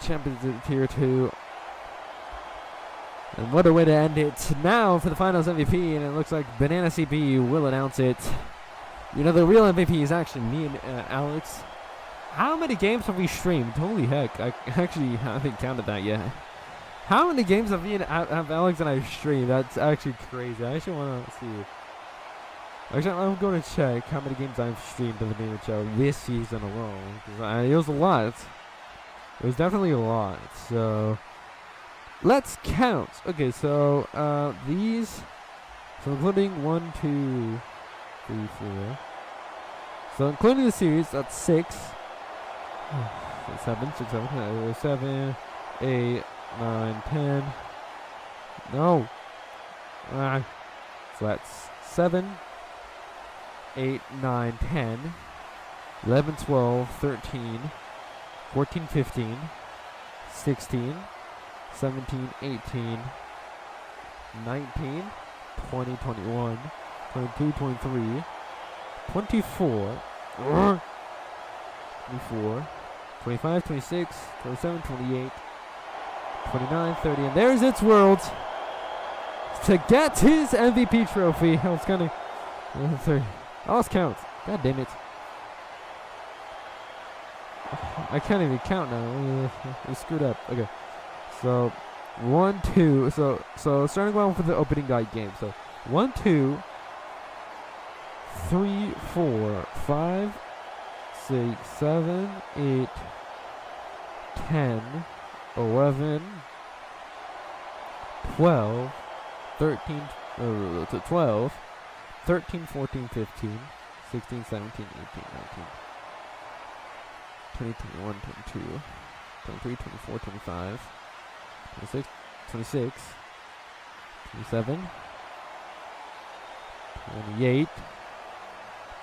Champions of Tier 2. And what a way to end it. Now for the Finals MVP, and it looks like Banana CP will announce it. You know, the real MVP is actually me and Alex. How many games have we streamed? Holy heck, I actually haven't counted that yet. How many games have Alex and I streamed? That's actually crazy. I actually want to see. Actually, I'm going to check how many games I've streamed in the BMHL this season alone. It was a lot. It was definitely a lot. So, let's count. Okay, so so including 1, 2, 3, 4. So including the series, that's 6. 7, 6, 7, 7, 8, 9, 10. No. So that's 7, 8, 9, 10, 11, 12, 13, 14, 15, 16, 17, 18, 19, 20, 21, 22, 23, 24, 24, 25, 26, 27, 28, 29, 30, and there's its world to get his MVP trophy. I was kind of 30. I lost count. God damn it. I can't even count now. I screwed up. Okay. So 1, 2. So starting off with the opening night game. So 1, 2, 3, 4, 5, 6, 7, 8, 10, 11, 12, 13, 12, 13, 14, 15, 16, 17, 18, 19, 20, 21, 22, 23, 24, 25, 26, 26, 27, 28,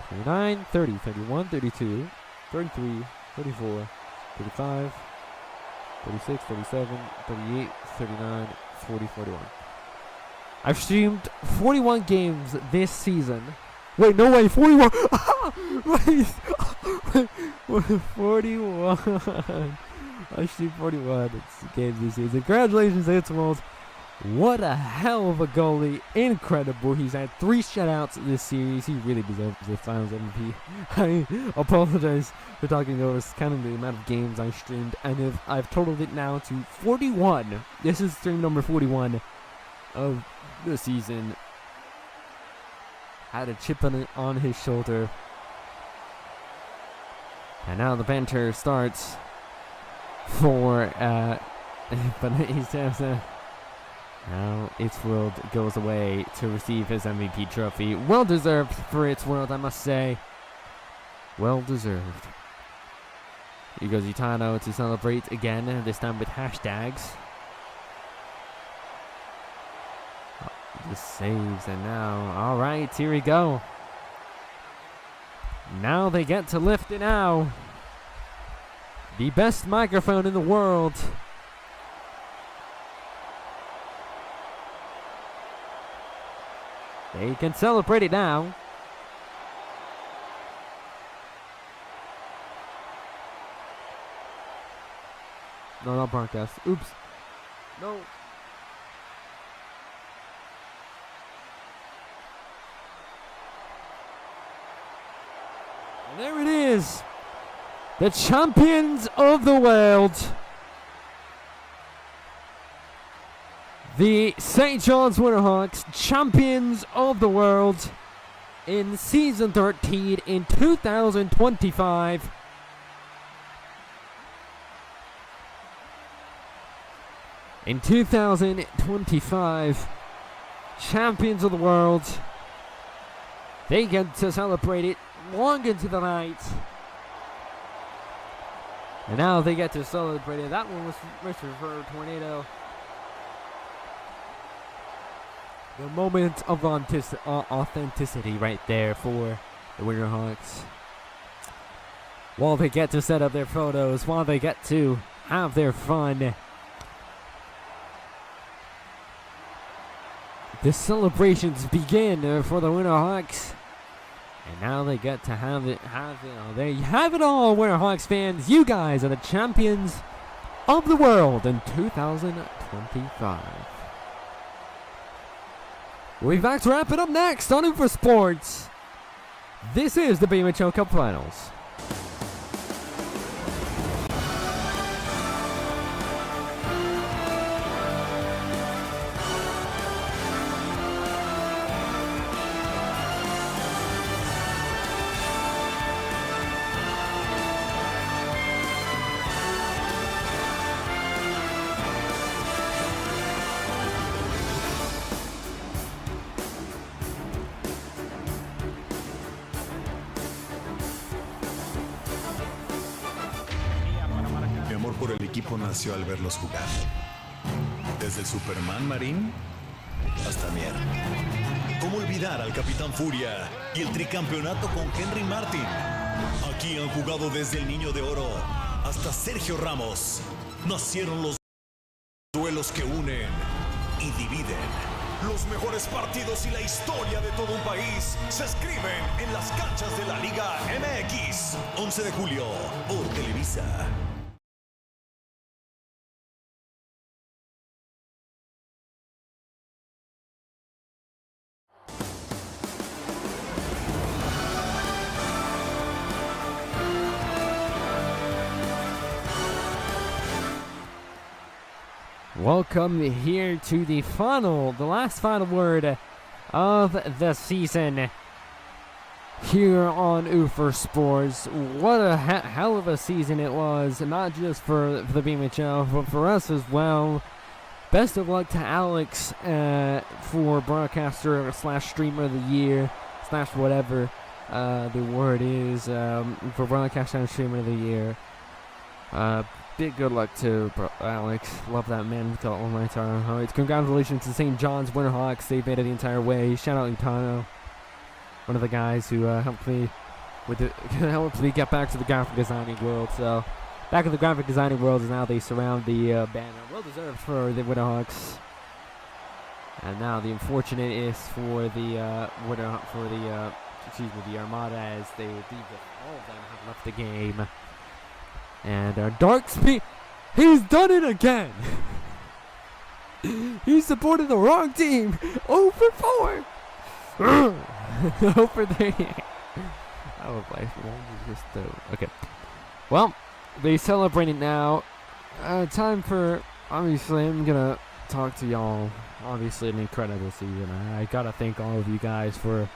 29, 30, 31, 32, 33, 34, 35, 36, 37, 38, 39, 40, 41. I've streamed 41 games this season. Wait, no way, 41! Wait, 41! I streamed 41 games this season. Congratulations, It's World. What a hell of a goalie. Incredible. He's had 3 shutouts this series. He really deserves the Finals MVP. I apologize for talking over counting the amount of games I streamed, and I've totaled it now to 41. This is stream number 41 of the season. Had a chip on his shoulder. And now the banter starts for, but he says, now It's World goes away to receive his MVP trophy. Well deserved for It's World, I must say. Well deserved. Here goes Utano to celebrate again, this time with hashtags. Just saves, and now, alright, here we go. Now they get to lift it now. The best microphone in the world. They can celebrate it now. No, not broadcast. Oops. No. And there it is. The champions of the world. The St. John's Winterhawks, champions of the world in Season 13 in 2025. In 2025, champions of the world. They get to celebrate it long into the night. And now they get to celebrate it. That one was Richard for Tornado. The moment of authenticity right there for the Winterhawks. While they get to set up their photos, while they get to have their fun. The celebrations begin for the Winterhawks. And now they get to have it. There you have it all, Winterhawks fans. You guys are the champions of the world in 2025. We'll be back to wrap it up next on Uber Sports. This is the BMHL Cup Finals. Por el equipo nació al verlos jugar. Desde el Superman Marín hasta Mier. ¿Cómo olvidar al Capitán Furia y el tricampeonato con Henry Martin? Aquí han jugado desde el Niño de Oro hasta Sergio Ramos. Nacieron los duelos que unen y dividen. Los mejores partidos y la historia de todo un país se escriben en las canchas de la Liga MX. 11 de julio por Televisa. Welcome here to the last final word of the season here on Ufer Sports. What a hell of a season it was, not just for the BMHL, but for us as well. Best of luck to Alex for broadcaster / streamer of the year. / whatever the word is for Broadcast and Streamer of the Year. Big good luck to Alex. Love that man with all my heart. Congratulations to St. John's Winterhawks. They made it the entire way. Shout out Utano, one of the guys who helped me get back to the graphic designing world. So back in the graphic designing world is now they surround the banner. Well deserved for the Winterhawks. And now the unfortunate is for the the Armada, as they leave all of them have left the game. And Dark Speed, he's done it again. He supported the wrong team. 0 for 4. 0 for 3. I would play for them. Okay. Well, they celebrate it now. Time for, obviously, I'm gonna talk to y'all. Obviously, an incredible season. I gotta thank all of you guys for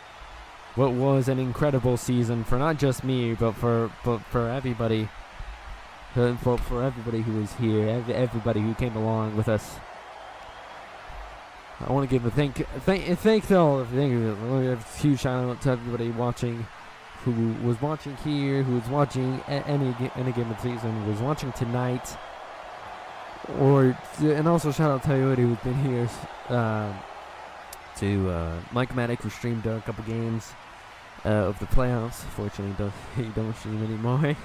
what was an incredible season, for not just me, but for everybody. For everybody who was here, everybody who came along with us. I want to give a thank to all of you. A huge shout out to everybody watching, who was watching here, who was watching any game of the season, who was watching tonight, and also shout out to everybody who's been here. To Mike Maddock, who streamed a couple games of the playoffs. Fortunately, he don't stream anymore.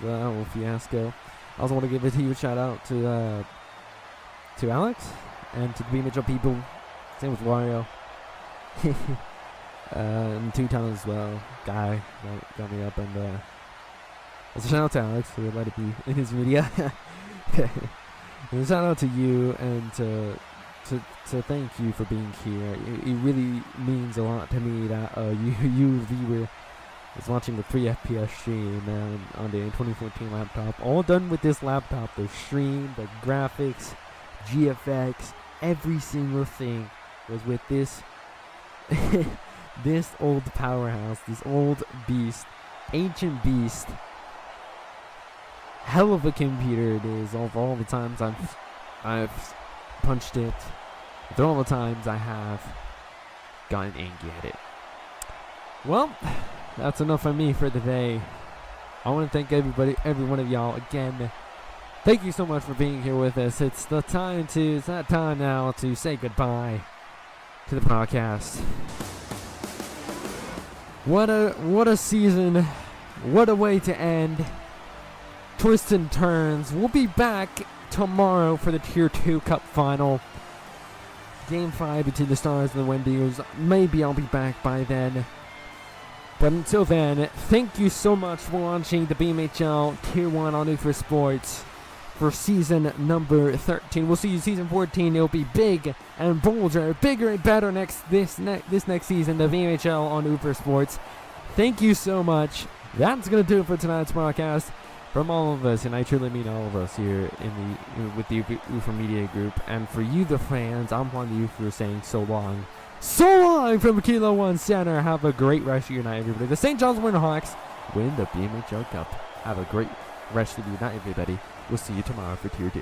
The whole fiasco. I also want to give a huge shout out to Alex and to the BMHL people. Same with Wario. And 2 times as well. Guy got me up, and also shout out to Alex for letting it be in his video. And shout out to you, and to thank you for being here. It really means a lot to me that you viewer is watching the 3 FPS stream on the 2014 laptop. All done with this laptop. The stream, the graphics, GFX, every single thing was with this this old powerhouse, this old beast, ancient beast. Hell of a computer it is. Of all the times I've punched it, with all the times I have gotten angry at it. Well, that's enough for me for the day. I want to thank every one of y'all again. Thank you so much for being here with us. It's that time now to say goodbye to the podcast. What a season. What a way to end. Twists and turns. We'll be back tomorrow for the Tier 2 Cup Final. Game 5 between the Stars and the Wendigos. Maybe I'll be back by then. But until then, thank you so much for watching the BMHL Tier 1 on New Sports for season number 13. We'll see you season 14. It'll be big and bolder, bigger and better this next season, the BMHL on New Sports. Thank you so much. That's going to do it for tonight's broadcast. From all of us, and I truly mean all of us here with the UFO Media Group, and for you, the fans, I'm Juan the UFO saying so long. So long from Kilo 1 Center. Have a great rest of your night, everybody. The St. John's Winterhawks win the BMHL Cup. Have a great rest of your night, everybody. We'll see you tomorrow for Tier 2.